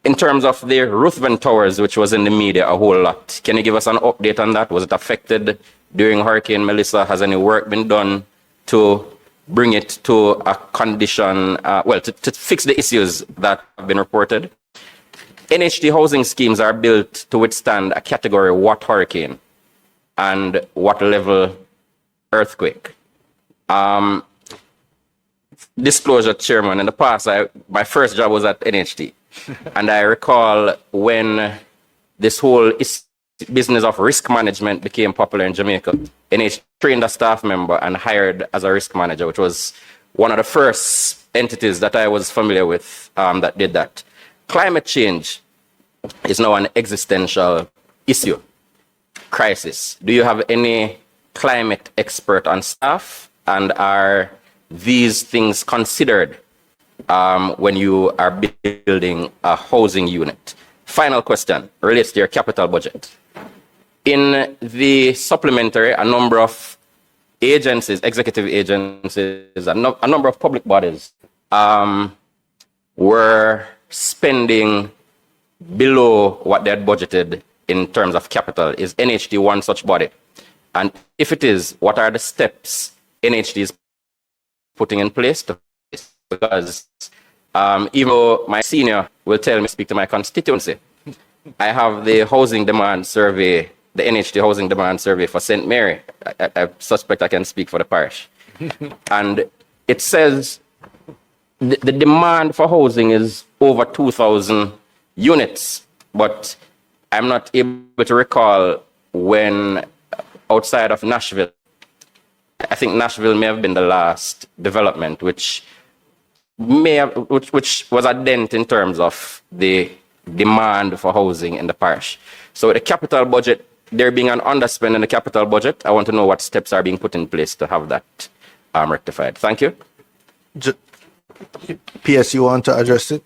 In terms of the Ruthven Towers, which was in the media a whole lot, can you give us an update on that? Was it affected during Hurricane Melissa? Has any work been done to bring it to a condition, to fix the issues that have been reported? NHT housing schemes are built to withstand a category what hurricane and what level earthquake. Disclosure, Chairman, in the past, my first job was at NHT. And I recall when this whole business of risk management became popular in Jamaica, NHT trained a staff member and hired as a risk manager, which was one of the first entities that I was familiar with that did that. Climate change is now an existential issue, crisis. Do you have any climate expert on staff, and are these things considered when you are building a housing unit? Final question relates to your capital budget. In the supplementary, a number of agencies, executive agencies, a number of public bodies were spending below what they had budgeted in terms of capital. Is NHT one such body? And if it is, what are the steps NHT is putting in place to, because even though my senior will tell me, speak to my constituency, I have the housing demand survey, the NHT housing demand survey for St. Mary. I suspect I can speak for the parish. And it says the demand for housing is over 2,000 units, but I'm not able to recall when outside of Nashville, I think Nashville may have been the last development which was a dent in terms of the demand for housing in the parish. So the capital budget, there being an underspend in the capital budget, I want to know what steps are being put in place to have that rectified. Thank you. PS, you want to address it?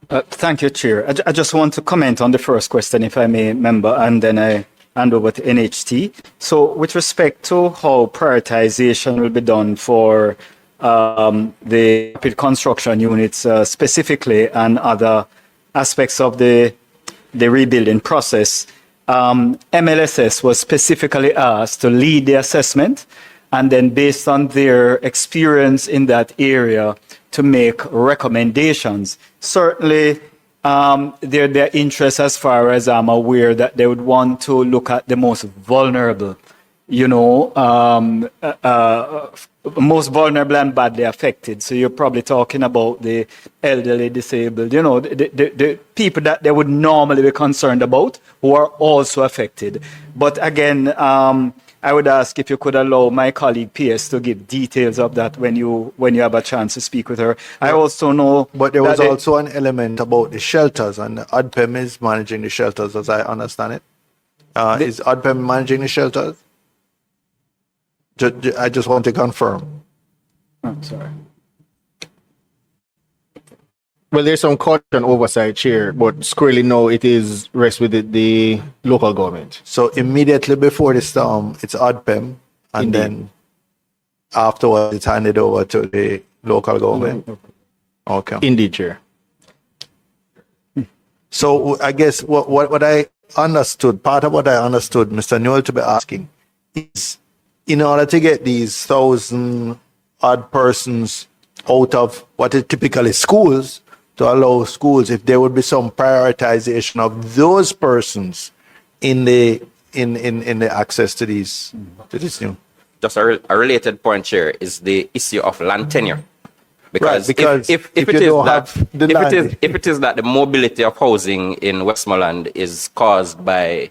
Thank you, Chair. I just want to comment on the first question, if I may, member, and then I hand over to NHT. So with respect to how prioritization will be done for the rapid construction units specifically and other aspects of the rebuilding process, MLSS was specifically asked to lead the assessment and then based on their experience in that area to make recommendations. Certainly, their interest as far as I'm aware that they would want to look at the most vulnerable, most vulnerable and badly affected. So you're probably talking about the elderly, disabled, the people that they would normally be concerned about who are also affected. But again, I would ask if you could allow my colleague PS to give details of that when you have a chance to speak with her. I also know, but there was also an element about the shelters, and ODPEM is managing the shelters, as I understand it. Is ODPEM managing the shelters? I just want to confirm. I'm sorry. Well, there's some caution oversight here, but squarely no, it is rests with the local government. So immediately before the storm, it's ODPEM, and Indeed. then afterwards it's handed over to the local government. Okay. Indeed, Chair. So I guess what I understood, part of what I understood Mr. Newell to be asking is, in order to get these 1,000 odd persons out of what is typically schools, to allow schools, if there would be some prioritization of those persons in the access to these new. Just a related point, Chair, is the issue of land tenure. Because, because if if it you is don't that have the land- if it is that the mobility of housing in Westmoreland is caused by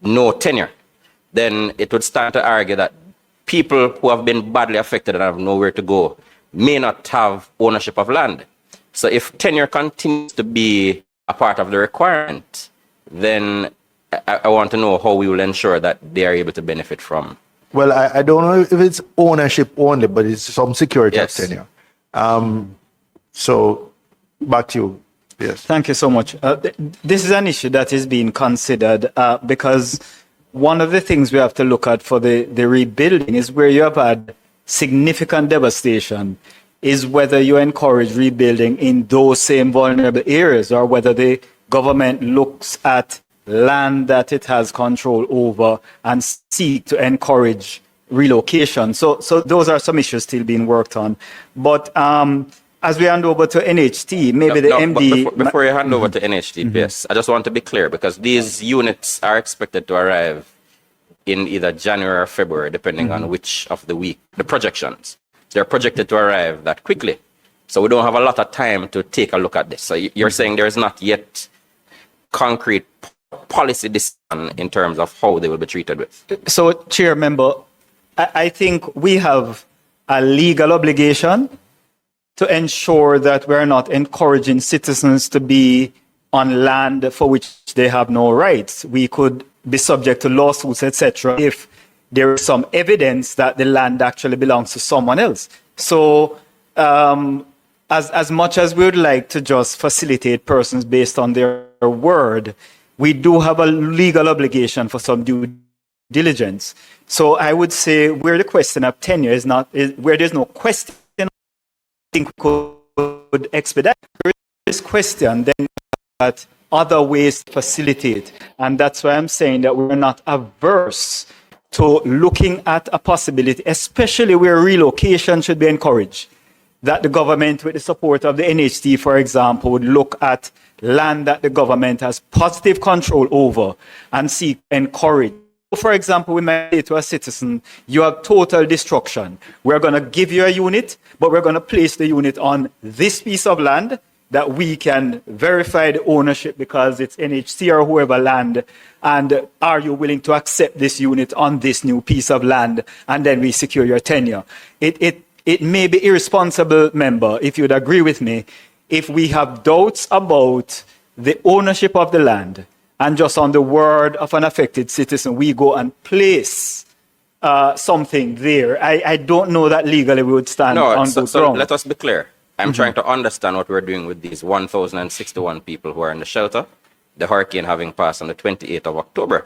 no tenure, then it would stand to argue that people who have been badly affected and have nowhere to go may not have ownership of land. So if tenure continues to be a part of the requirement, then I want to know how we will ensure that they are able to benefit from. Well, I don't know if it's ownership only, but it's some security Yes. of tenure. So back to you. Yes. Thank you so much. This is an issue that is being considered because one of the things we have to look at for the rebuilding is where you have had significant devastation is whether you encourage rebuilding in those same vulnerable areas or whether the government looks at land that it has control over and seek to encourage relocation. So those are some issues still being worked on. But as we hand over to NHT, maybe the MD... But before you hand over to NHT, yes, I just want to be clear because these units are expected to arrive in either January or February, depending on which of the week, the projections. They're projected to arrive that quickly. So we don't have a lot of time to take a look at this. So you're saying there is not yet concrete policy decision in terms of how they will be treated with. So, Chair, member, I think we have a legal obligation to ensure that we're not encouraging citizens to be on land for which they have no rights. We could be subject to lawsuits, etc., if there is some evidence that the land actually belongs to someone else. So, as much as we would like to just facilitate persons based on their word, we do have a legal obligation for some due diligence. So I would say where the question of tenure is not, where there's no question, I think we could expedite this question, then at other ways to facilitate. And that's why I'm saying that we're not averse to looking at a possibility, especially where relocation should be encouraged. That the government, with the support of the NHT, for example, would look at land that the government has positive control over and seek encourage. For example, we might say to a citizen, you have total destruction. We're going to give you a unit, but we're going to place the unit on this piece of land. that we can verify the ownership because it's NHC or whoever land, and are you willing to accept this unit on this new piece of land, and then we secure your tenure. It may be irresponsible, member, if you'd agree with me, if we have doubts about the ownership of the land, and just on the word of an affected citizen, we go and place something there. I don't know that legally we would stand on good so ground. let us be clear. I'm trying to understand what we're doing with these 1,061 people who are in the shelter, the hurricane having passed on the 28th of October.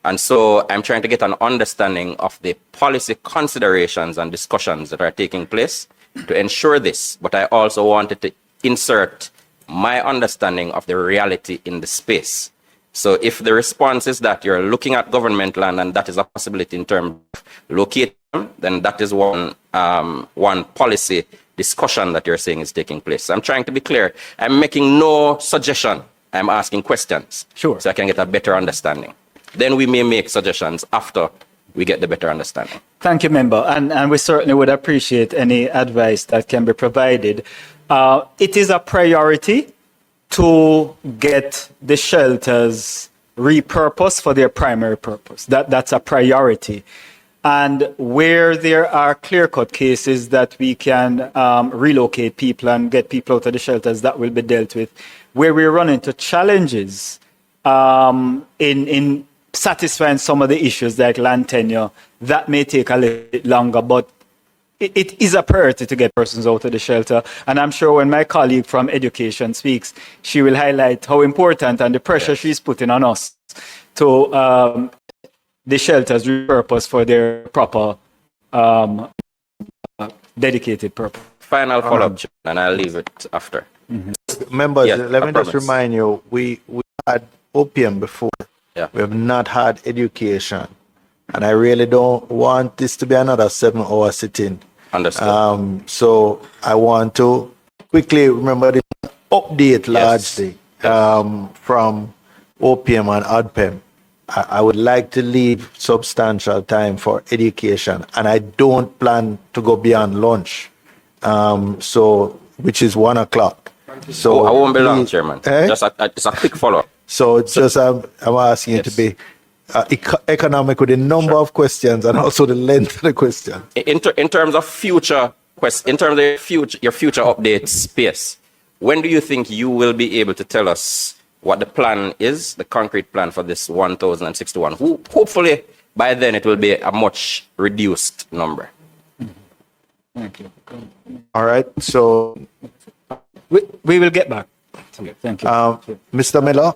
And so I'm trying to get an understanding of the policy considerations and discussions that are taking place to ensure this. But I also wanted to insert my understanding of the reality in the space. So if the response is that you're looking at government land and that is a possibility in terms of locating them, then that is one policy discussion that you're saying is taking place. So I'm trying to be clear. I'm making no suggestion. I'm asking questions. Sure. So I can get a better understanding. Then we may make suggestions after we get the better understanding. Thank you, member. And we certainly would appreciate any advice that can be provided. It is a priority to get the shelters repurposed for their primary purpose. That's a priority. And where there are clear-cut cases that we can relocate people and get people out of the shelters, that will be dealt with. Where we run into challenges in satisfying some of the issues like land tenure, that may take a little bit longer, but it is a priority to get persons out of the shelter. And I'm sure when my colleague from education speaks, she will highlight how important and the pressure she's putting on us to the shelters repurposed for their proper dedicated purpose. Final follow-up, and I'll leave it after. Members, Yeah, let I me just promise. remind you, we had opium before. Yeah. We have not had education. And I really don't want this to be another 7-hour sitting. Understood. So I want to quickly remember the update largely from opium and ODPEM. I would like to leave substantial time for education, and I don't plan to go beyond lunch. Which is 1 o'clock. So I won't be long, please- Chairman. Eh? Just it's a quick follow-up. So it's just I'm asking you to be economic with the number of questions and also the length of the question. In terms of your future updates space, when do you think you will be able to tell us what the plan is, the concrete plan for this 1,061? Hopefully by then it will be a much reduced number. Thank you. All right. So We will get back. Thank you. Mr. Miller,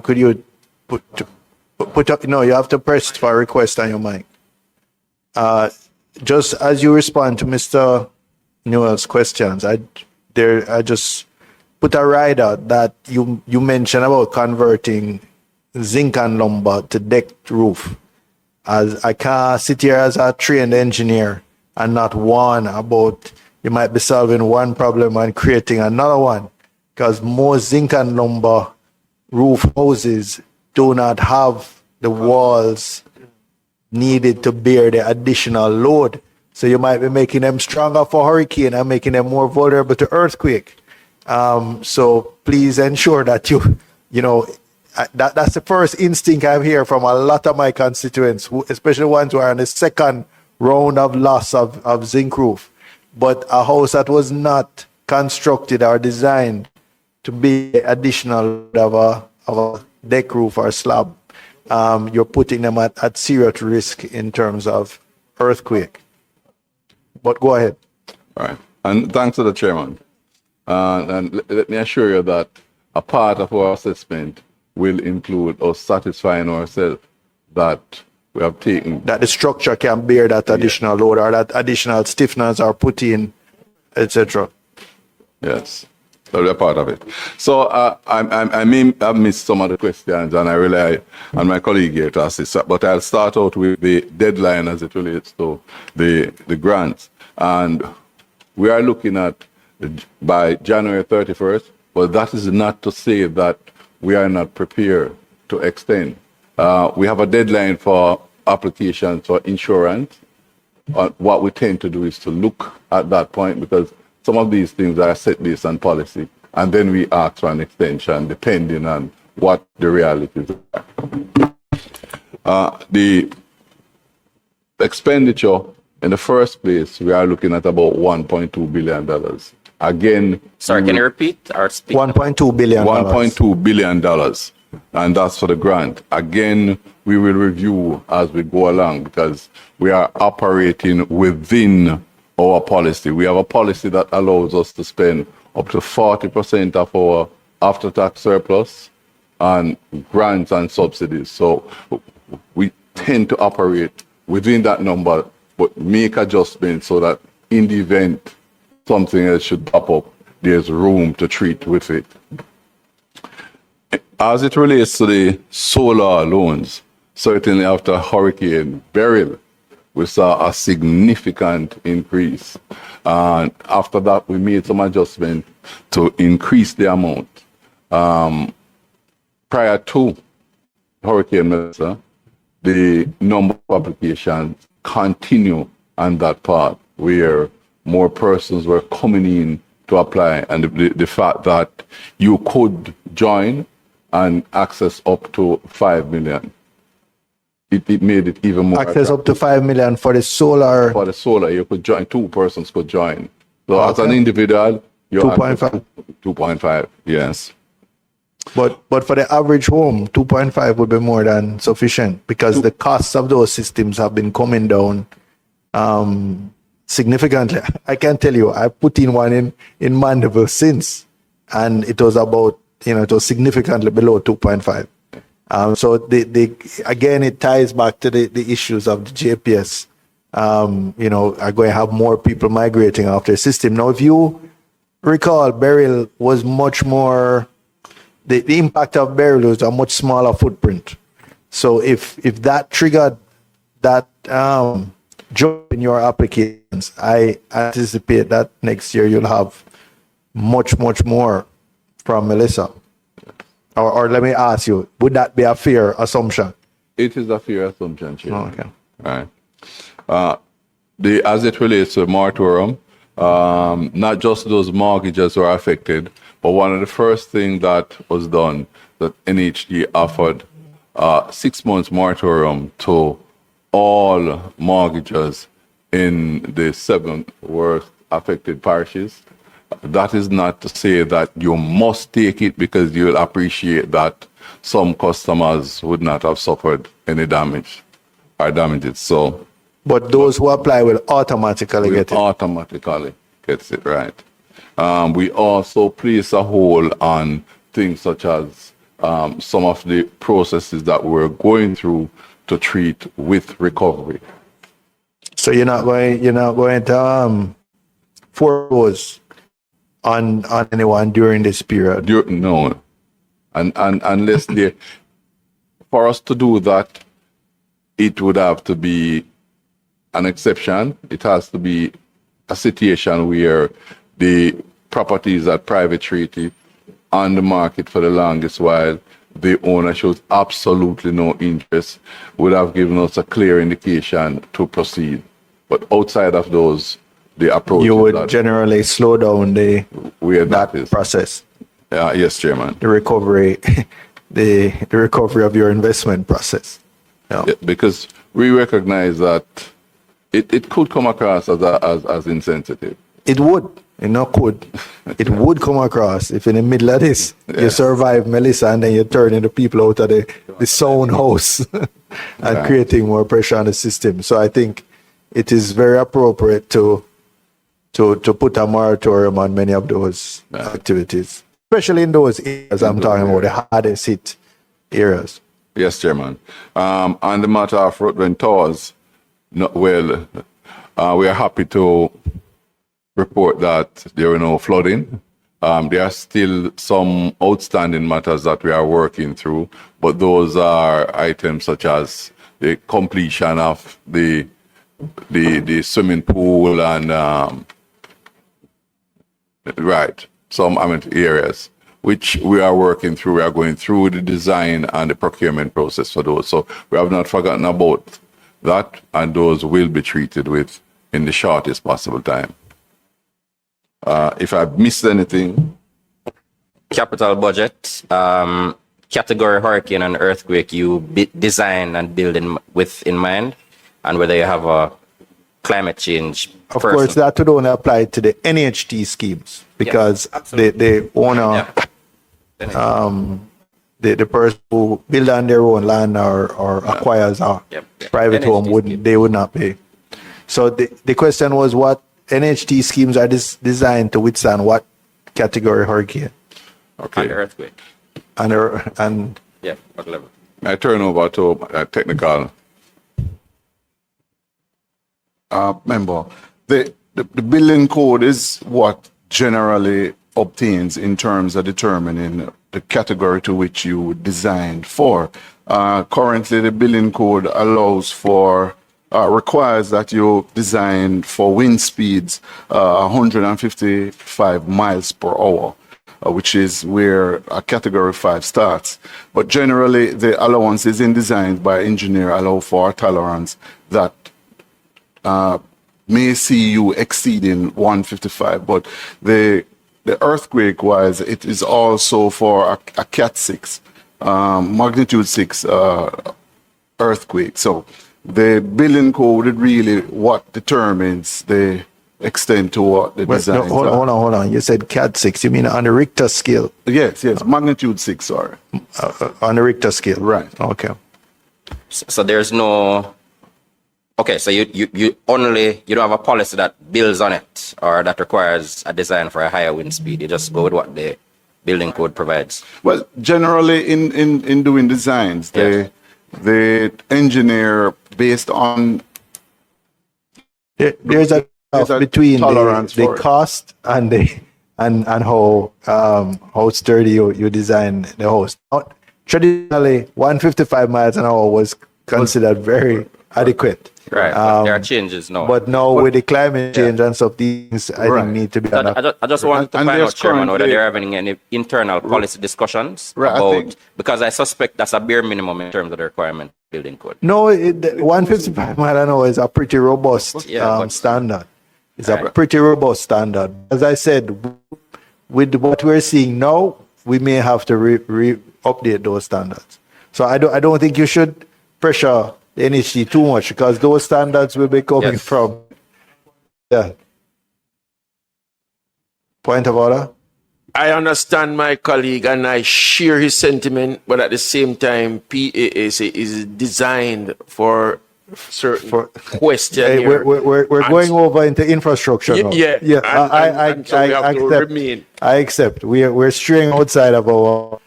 could you put up? No, you have to press for a request on your mic. Just as you respond to Mr. Newell's questions, I just put a rider that you mentioned about converting zinc and lumber to decked roof. As I can't sit here as a trained engineer and not warn about you might be solving one problem and creating another one, because most zinc and lumber roof houses do not have the walls needed to bear the additional load. So you might be making them stronger for hurricane and making them more vulnerable to earthquake. So please ensure that that's the first instinct I hear from a lot of my constituents, especially ones who are on the second round of loss of zinc roof. But a house that was not constructed or designed to be additional of a deck roof or slab, you're putting them at serious risk in terms of earthquake. But go ahead. All right. And thanks to the chairman. And let me assure you that a part of our assessment will include us satisfying ourselves that we have taken. That the structure can bear that additional load or that additional stiffness are put in, etc. Yes, that'll be a part of it. So I may have missed some of the questions, and I rely on my colleague here to assist. But I'll start out with the deadline as it relates to the grants. And we are looking at by January 31st, but that is not to say that we are not prepared to extend. We have a deadline for applications for insurance. What we tend to do is to look at that point, because some of these things are set based on policy, and then we ask for an extension depending on what the realities are. The expenditure in the first place, we are looking at about $1.2 billion. Again, Sorry, can you repeat or speak? $1.2 billion. $1.2 billion, and that's for the grant. Again, we will review as we go along because we are operating within our policy. We have a policy that allows us to spend up to 40% of our after-tax surplus on grants and subsidies. So we tend to operate within that number, but make adjustments so that in the event something else should pop up, there's room to treat with it. As it relates to the solar loans, certainly after Hurricane Beryl, we saw a significant increase. And after that, we made some adjustment to increase the amount. Prior to Hurricane Melissa, the number of applications continue on that path where more persons were coming in to apply, and the fact that you could join and access up to 5 million. It made it even more Access attractive. up to 5 million for the solar. For the solar, you could join, 2 persons could join. So as Okay. an individual, you're 2.5. 2.5, yes. But for the average home, 2.5 would be more than sufficient because the costs of those systems have been coming down significantly. I can tell you, I put in one in Mandeville since, and it was about, it was significantly below 2.5. So again, it ties back to the issues of the JPS. Are going to have more people migrating after the system. Now, if you recall, Beryl was much more. The impact of Beryl was a much smaller footprint. So if that triggered that jump in your applications, I anticipate that next year you'll have much more from Melissa. Or let me ask you, would that be a fair assumption? It is a fair assumption, Chair. Oh, okay. Right. As it relates to the moratorium, not just those mortgages were affected, but one of the first things that was done, that NHD offered 6 months moratorium to all mortgages in the 7 worst affected parishes. That is not to say that you must take it, because you'll appreciate that some customers would not have suffered any damage or damages. So, But those who apply will automatically we get it. automatically gets it right. We also place a hold on things such as some of the processes that we're going through to treat with recovery. So you're not going to foreclose on anyone during this period. No, and unless for us to do that, it would have to be an exception. It has to be a situation where the properties at private treaty on the market for the longest while, the owner shows absolutely no interest, would have given us a clear indication to proceed. But outside of those, the approach You is would that generally slow down where that that is. process, Yes, Chairman. the recovery, the recovery of your investment process. Yeah. Yeah, because we recognize that it could come across as insensitive. It would. It would come across if in the middle of this, you survive Melissa and then you turn the people out of the sound house and Right. creating more pressure on the system. So I think it is very appropriate to put a moratorium on many of those activities, especially in those areas I'm talking about, the hardest hit areas. Yes, Chairman. On the matter of Rutland Towers, we are happy to report that there were no flooding. There are still some outstanding matters that we are working through, but those are items such as the completion of the swimming pool and some areas which we are working through. We are going through the design and the procurement process for those. So we have not forgotten about that, and those will be treated with in the shortest possible time. If I've missed anything, capital budget, category hurricane and earthquake, you design and build in mind, and whether you have a climate change. Of course, that would only apply to the NHT schemes because the owner, the person who build on their own land or acquires a private home would not pay. So the question was, what NHT schemes are designed to withstand what category hurricane? Okay. And earthquake. And Yeah, what level? I turn over to technical. Member, the building code is what generally obtains in terms of determining the category to which you designed for. Currently, the building code allows for requires that you design for wind speeds 155 miles per hour, which is where a category 5 starts. But generally, the allowances in design by engineer allow for a tolerance that may see you exceeding 155. But the earthquake wise, it is also for a Cat 6, magnitude 6 earthquake. So the building code is really what determines the extent to what the design. Hold on. You said Cat 6. You mean on the Richter scale? Yes, magnitude 6, sorry. On the Richter scale. Right. Okay. So there's no. Okay, so you don't have a policy that builds on it or that requires a design for a higher wind speed. You just go with what the building code provides. Well, generally in doing designs, the engineer based on There's a between tolerance the for it. cost and how sturdy you design the house. Traditionally, 155 miles an hour was considered very adequate. Right, but there are changes now. But now with the climate change and stuff, these I think need to be done. I just wanted to And find there's out, Chairman, whether currently- they're having any internal policy discussions Right, I about, think- because I suspect that's a bare minimum in terms of the requirement building code. No, 155 mile an hour is a pretty robust but- standard. It's a pretty robust standard. As I said, with what we're seeing now, we may have to update those standards. So I don't think you should pressure the NHT too much because those standards will be coming Yes. from. Yeah. Point of order. I understand my colleague and I share his sentiment, but at the same time, PAAC is designed for certain question Hey, here. we're going over into infrastructure now. Yeah. And so we have to accept. remain. I accept. We're straying outside of our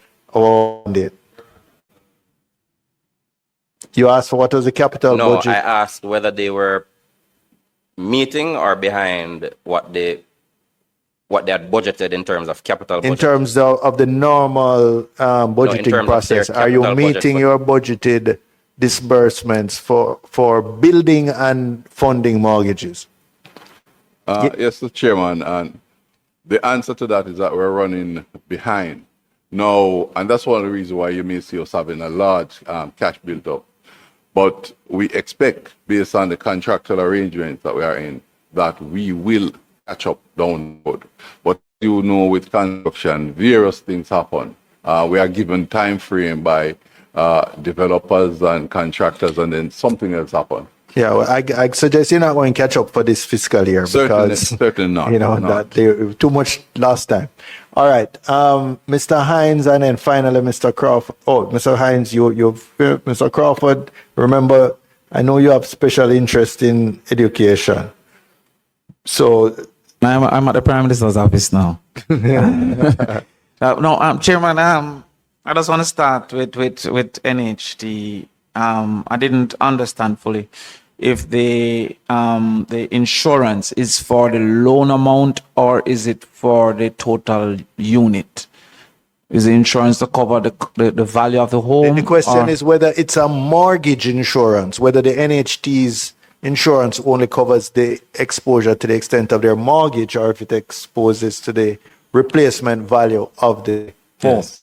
mandate. You asked for what was the capital No, budget? I asked whether they were meeting or behind what they had budgeted in terms of capital budget. In terms of the normal budgeting terms of their process, are you capital budget meeting for- your budgeted disbursements for building and funding mortgages? Yes, Mr. Chairman, and the answer to that is that we're running behind. No, and that's one of the reasons why you may see us having a large cash built up. But we expect, based on the contractual arrangements that we are in, that we will catch up down the road. But you know, with construction, various things happen. We are given time frame by developers and contractors, and then something else happens. Yeah, well, I suggest you're not going to catch up for this fiscal year because Certainly not. you know not. that they too much last time. All right, Mr. Hines, and then finally Mr. Crawford. Oh, Mr. Hines, Mr. Crawford. Remember, I know you have special interest in education. So I'm at the Prime Minister's office now. Chairman, I just want to start with NHT. I didn't understand fully if the insurance is for the loan amount or is it for the total unit? Is the insurance to cover the value of the home? the question or- is whether it's a mortgage insurance, whether the NHT's insurance only covers the exposure to the extent of their mortgage or if it exposes to the replacement value of the home. Yes.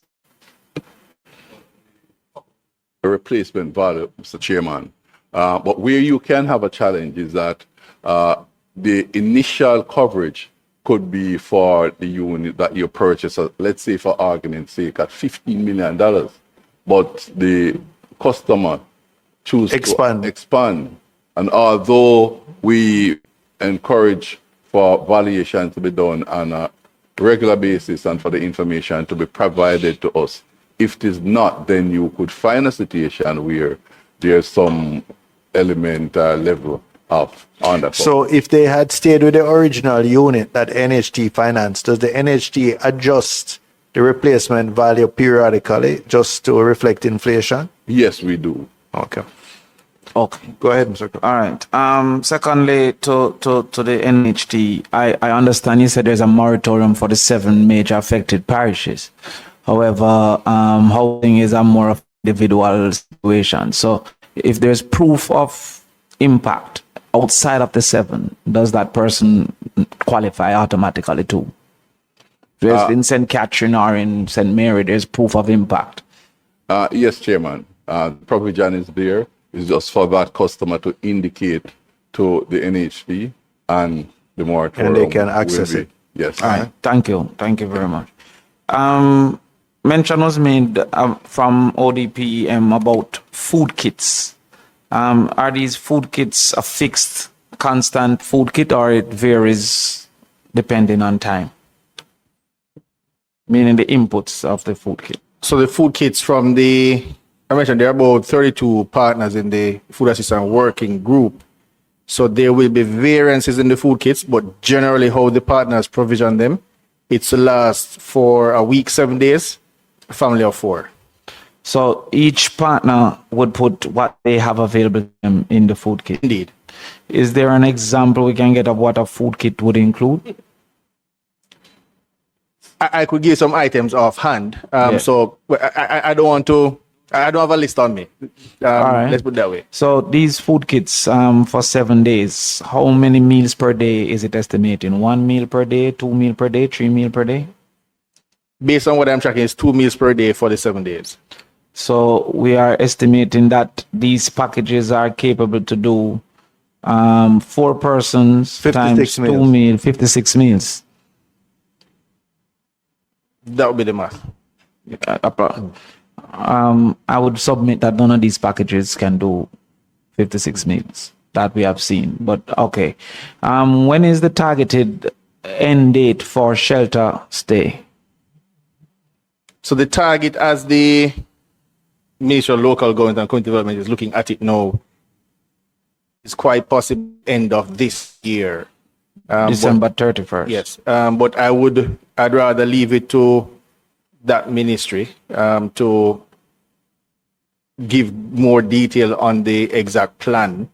A replacement value, Mr. Chairman. But where you can have a challenge is that the initial coverage could be for the unit that you purchase, let's say for argument's sake, at $15 million, but the customer choose to expand. And although we encourage for valuation to be done on a regular basis and for the information to be provided to us, if it is not, then you could find a situation where there's some element level of undercut. So if they had stayed with the original unit that NHT financed, does the NHT adjust the replacement value periodically just to reflect inflation? Yes, we do. Okay. Okay. Go ahead, Mr. Cook. All right. Secondly, to the NHT, I understand you said there's a moratorium for the 7 major affected parishes. However, housing is a more individual situation. So if there's proof of impact outside of the 7, does that person qualify automatically too? There's in St. Catherine or in St. Mary, there's proof of impact. Yes, Chairman. Provision is there. It's just for that customer to indicate to the NHT and the moratorium. And they can access it. Yes. All right. Thank you. Thank you very much. Mention was made from ODPM about food kits. Are these food kits a fixed, constant food kit, or it varies depending on time? Meaning the inputs of the food kit. So the food kits from I mentioned there are about 32 partners in the food assistance working group. So there will be variances in the food kits, but generally how the partners provision them, it's last for a week, 7 days, a family of 4. So each partner would put what they have available to them in the food kit. Indeed. Is there an example we can get of what a food kit would include? I could give some items offhand. So I don't want to, I don't have a list on me. All right. Let's put it that way. So these food kits for 7 days, how many meals per day is it estimating? 1 meal per day, 2 meal per day, 3 meal per day? Based on what I'm tracking, it's 2 meals per day for the 7 days. So we are estimating that these packages are capable to do 4 persons 56 times 2 meals. meal, 56 meals. That would be the math. I would submit that none of these packages can do 56 meals that we have seen. But okay. When is the targeted end date for shelter stay? So the target, as the Ministry of Local Government and Community Development is looking at it now, is quite possible end of this year. December 31st. Yes, but I'd rather leave it to that ministry to give more detail on the exact plan.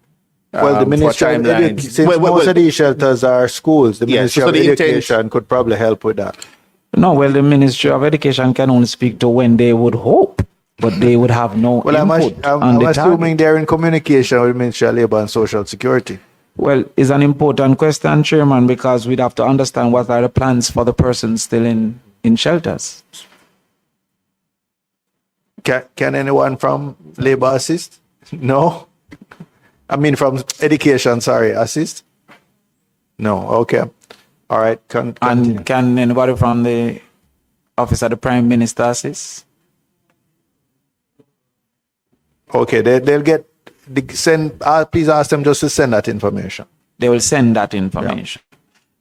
Well, the Ministry of Education, since most of these shelters are schools, the Ministry of Education could probably help with that. No, well, the Ministry of Education can only speak to when they would hope, but they would have no Well, input on I'm the assuming target. they're in communication with the Ministry of Labour and Social Security. Well, it's an important question, Chairman, because we'd have to understand what are the plans for the persons still in shelters. Can anyone from Labour assist? No? I mean from Education, sorry, assist? No, okay. All right, continue. And can anybody from the Office of the Prime Minister assist? Okay, they'll get, please ask them just to send that information. They will send that information.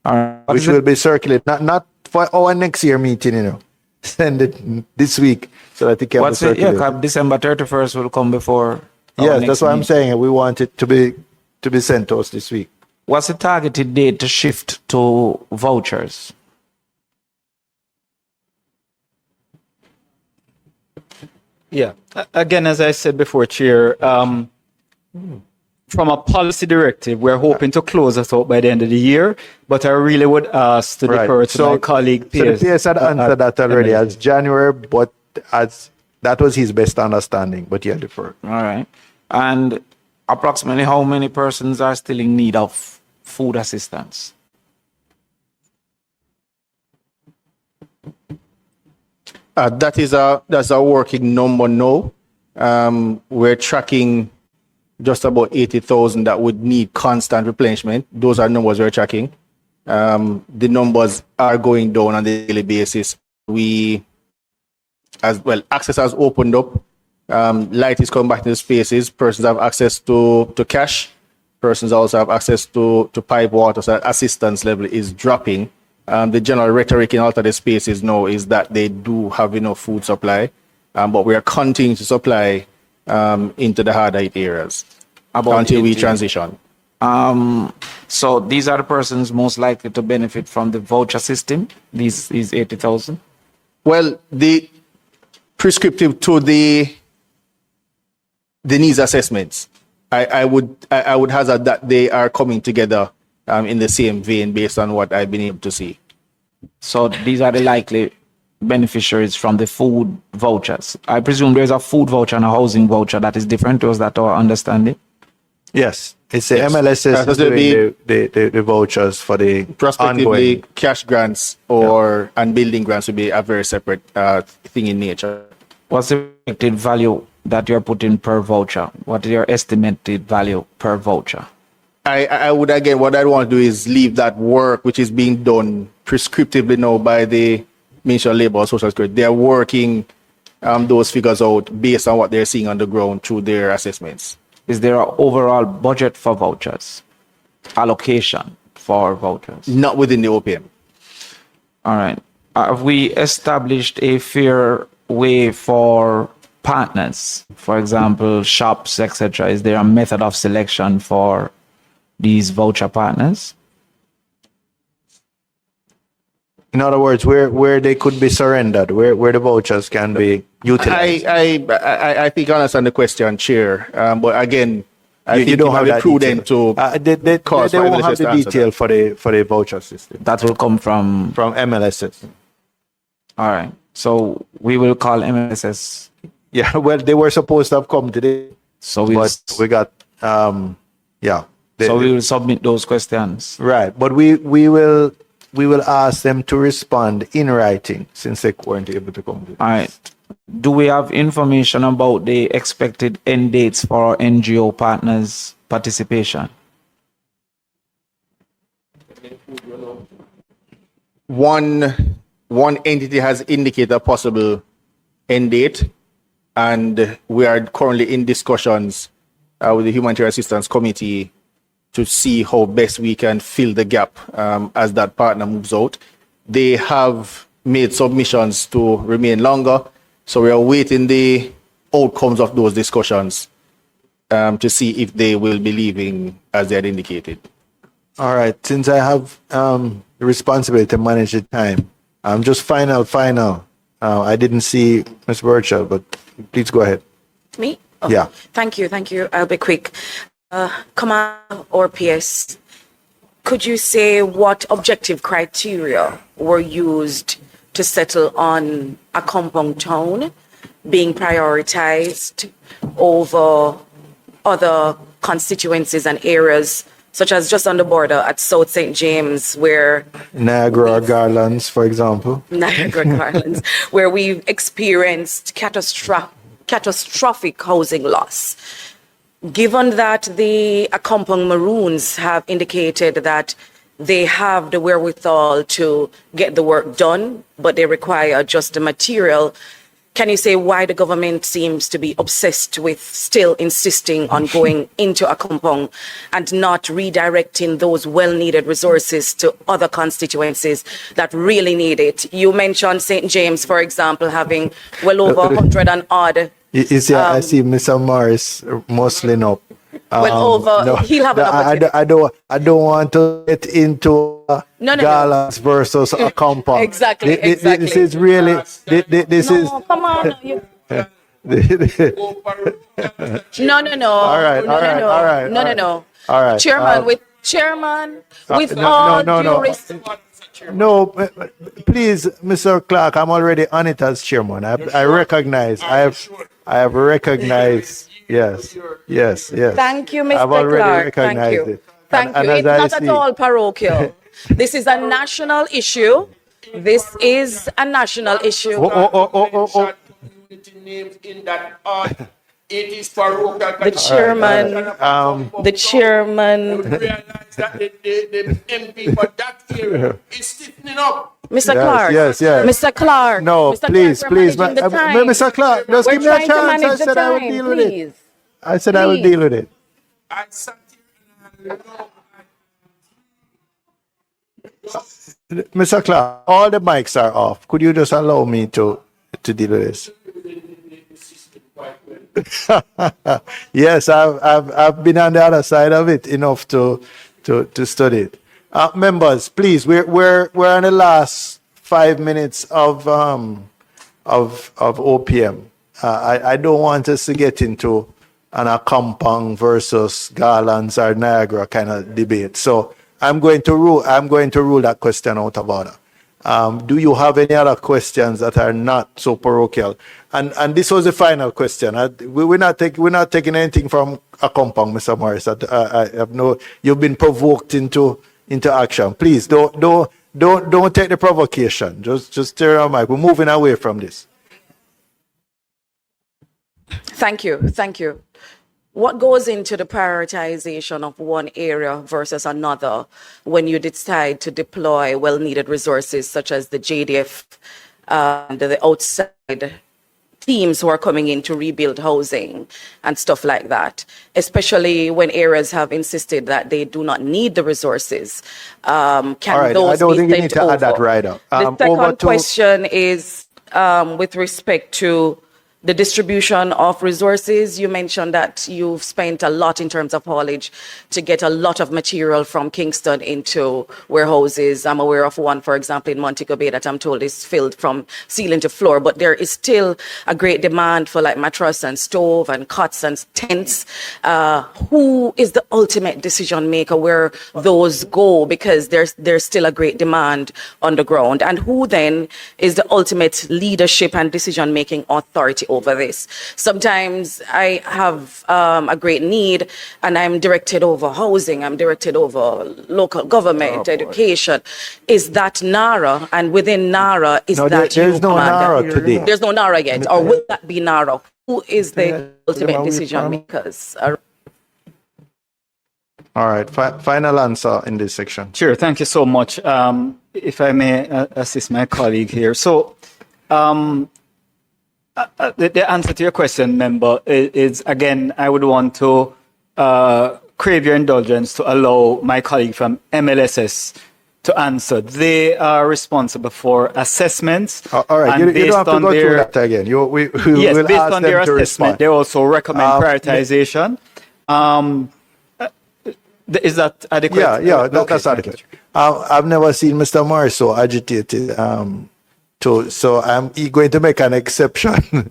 All right. What Which is it? will be circulated, not for our next year meeting, you know. Send it this week so that it can What's be it? circulated. Yeah, December 31st will come before. our Yes, next that's what I'm meeting. saying. We want it to be sent to us this week. What's the targeted date to shift to vouchers? Yeah. Again, as I said before, Chair, from a policy directive, we're hoping to close us out by the end of the year, but I really would ask to defer to my colleague, So the Piers. PS had answered that already as January, but as that was his best understanding, but yeah, defer. All right. And approximately how many persons are still in need of food assistance? That's a working number now. We're tracking just about 80,000 that would need constant replenishment. Those are numbers we're tracking. The numbers are going down on a daily basis. We, as well, access has opened up. Light is coming back into spaces. Persons have access to cash. Persons also have access to pipe water. So assistance level is dropping. The general rhetoric in alternative spaces now is that they do have enough food supply, but we are continuing to supply into the harder hit areas until we transition. So these are the persons most likely to benefit from the voucher system, these 80,000? Well, the prescriptive to the needs assessments, I would hazard that they are coming together in the same vein based on what I've been able to see. So these are the likely beneficiaries from the food vouchers. I presume there's a food voucher and a housing voucher that is different. Was that our understanding? Yes, it's the MLSS is doing the vouchers for the Prospectively, ongoing. cash grants and building grants would be a very separate thing in nature. What's the expected value that you're putting per voucher? What is your estimated value per voucher? I would, again, what I want to do is leave that work which is being done prescriptively now by the Ministry of Labour and Social Security. They're working those figures out based on what they're seeing on the ground through their assessments. Is there an overall budget for vouchers? Allocation for vouchers? Not within the OPM. All right. Have we established a fair way for partners? For example, shops, etc. Is there a method of selection for these voucher partners? In other words, where they could be surrendered, where the vouchers can be utilized. I think I understand the question, Chair. But again, I think you don't have it that prudent detail. to They cause won't for have MLSS the to answer detail for the voucher system That will come from... from MLSS. All right. So we will call MSS. Yeah, well, they were supposed to have come today, So but we got yeah. we will submit those questions. Right, but we will ask them to respond in writing since they weren't able to come. All right. Do we have information about the expected end dates for our NGO partners' participation? One entity has indicated a possible end date, and we are currently in discussions with the Humanitarian Assistance Committee to see how best we can fill the gap as that partner moves out. They have made submissions to remain longer, so we are awaiting the outcomes of those discussions to see if they will be leaving as they had indicated. All right, since I have the responsibility to manage the time, just final. I didn't see Ms. Birchall, but please go ahead. Me? Oh, Yeah. Thank you. I'll be quick. Command or PS, could you say what objective criteria were used to settle on a compound town being prioritized over other constituencies and areas, such as just on the border at South St. James, where Niagara Garlands, for example. Niagara Garlands, where we've experienced catastrophic housing loss. Given that the Accompong Maroons have indicated that they have the wherewithal to get the work done, but they require just the material, can you say why the government seems to be obsessed with still insisting on going into Accompong and not redirecting those well-needed resources to other constituencies that really need it? You mentioned St. James, for example, having well over 100 and odd. You see, I see Mr. Morris muscling up. He'll have an opportunity. I don't want to get into No. Garlands versus a compound. Exactly. This is really, this is. Come on. No. All right. All right. Chairman, with all due respect. No, please, Mr. Clark, I'm already on it as chairman. I recognize. I have recognized. Yes. Thank you, Mr. I've already Clark. recognized Thank you. it. Thank And you. as It's I not see- at all parochial. This is a national issue. This is a national issue. Oh. Names in that It is parochial. The chairman, the chairman, Realize that the MP for that area is stiffening up. Mr. Clark. yes, yes. Mr. Clark. No, Mr. please, Clark, we're please. managing the time. Mr. Clark, just We're give me a trying to chance. I manage the said I would time, deal with it. please. I said I would Please. deal with it. I sat here and Mr. Clark, all the mics are off. Could you just allow me to deal with this? Yes, I've been on the other side of it enough to study it. Members, please, we're on the last 5 minutes of OPM. I don't want us to get into an Akampang versus Garlands or Niagara kind of debate. So I'm going to rule that question out of order. Do you have any other questions that are not so parochial? And this was the final question. We're not taking anything from Akampang, Mr. Morris. I have you've been provoked into action. Please don't take the provocation. Just turn on mic. We're moving away from this. Thank you. What goes into the prioritization of one area versus another when you decide to deploy well-needed resources such as the JDF and the outside teams who are coming in to rebuild housing and stuff like that, especially when areas have insisted that they do not need the resources? Can All right, those I don't be think you sent need to add that over? right up. The second question is with respect to the distribution of resources. You mentioned that you've spent a lot in terms of haulage to get a lot of material from Kingston into warehouses. I'm aware of one, for example, in Montego Bay that I'm told is filled from ceiling to floor, but there is still a great demand for like mattress and stove and cots and tents. Who is the ultimate decision maker where those go? Because there's still a great demand on the ground. And who then is the ultimate leadership and decision making authority over this? Sometimes I have a great need and I'm directed over housing, I'm directed over local government, education. Is that NARA? And within NARA, is that there's you, no Commander? NARA today. There's no NARA yet, or will that be NARA? Who is the ultimate decision makers? All right, final answer in this section. Sure, thank you so much. If I may assist my colleague here. So, the answer to your question, member, is again, I would want to crave your indulgence to allow my colleague from MLSS to answer. They are responsible for assessments. All right, you don't have to go through that again. Yes, will based ask on them their to assessment, respond. they also recommend prioritization. Is that adequate? Yeah, that's adequate. I've never seen Mr. Morris so agitated. So I'm going to make an exception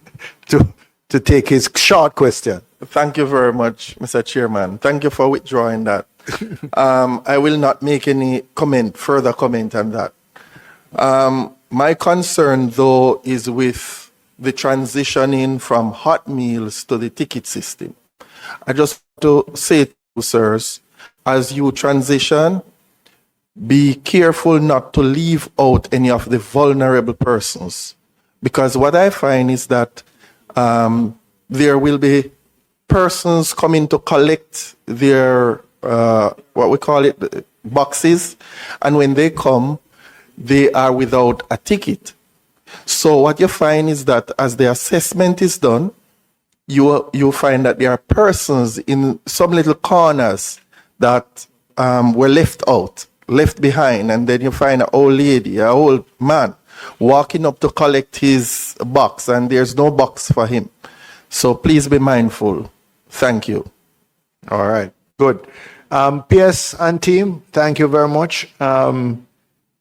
to take his short question. Thank you very much, Mr. Chairman. Thank you for withdrawing that. I will not make any further comment on that. My concern, though, is with the transitioning from hot meals to the ticket system. I just want to say to you, sirs, as you transition, be careful not to leave out any of the vulnerable persons. Because what I find is that there will be persons coming to collect their, what we call it, boxes. And when they come, they are without a ticket. So what you find is that as the assessment is done, you find that there are persons in some little corners that were left behind, and then you find an old lady, an old man walking up to collect his box, and there's no box for him. So please be mindful. Thank you. All right, good. PS and team, thank you very much.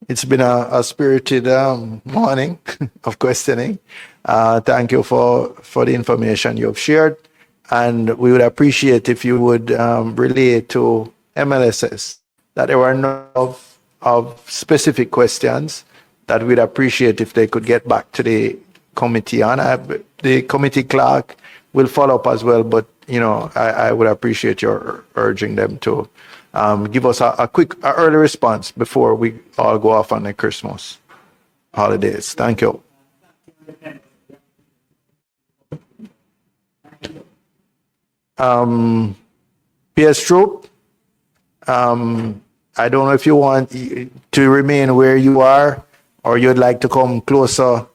It's been a spirited morning of questioning. Thank you for the information you've shared, and we would appreciate if you would relay to MLSS that there were none of specific questions that we'd appreciate if they could get back to the committee on. The committee clerk will follow up as well, but I would appreciate your urging them to give us a quick early response before we all go off on the Christmas holidays. Thank you. PS Troop, I don't know if you want to remain where you are or you'd like to come closer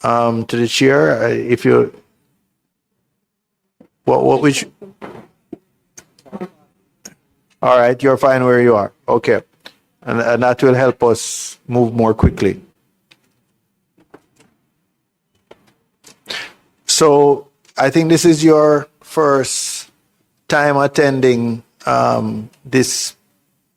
to the chair. If you, what which, all right, you're fine where you are. Okay. And that will help us move more quickly. So I think this is your first time attending this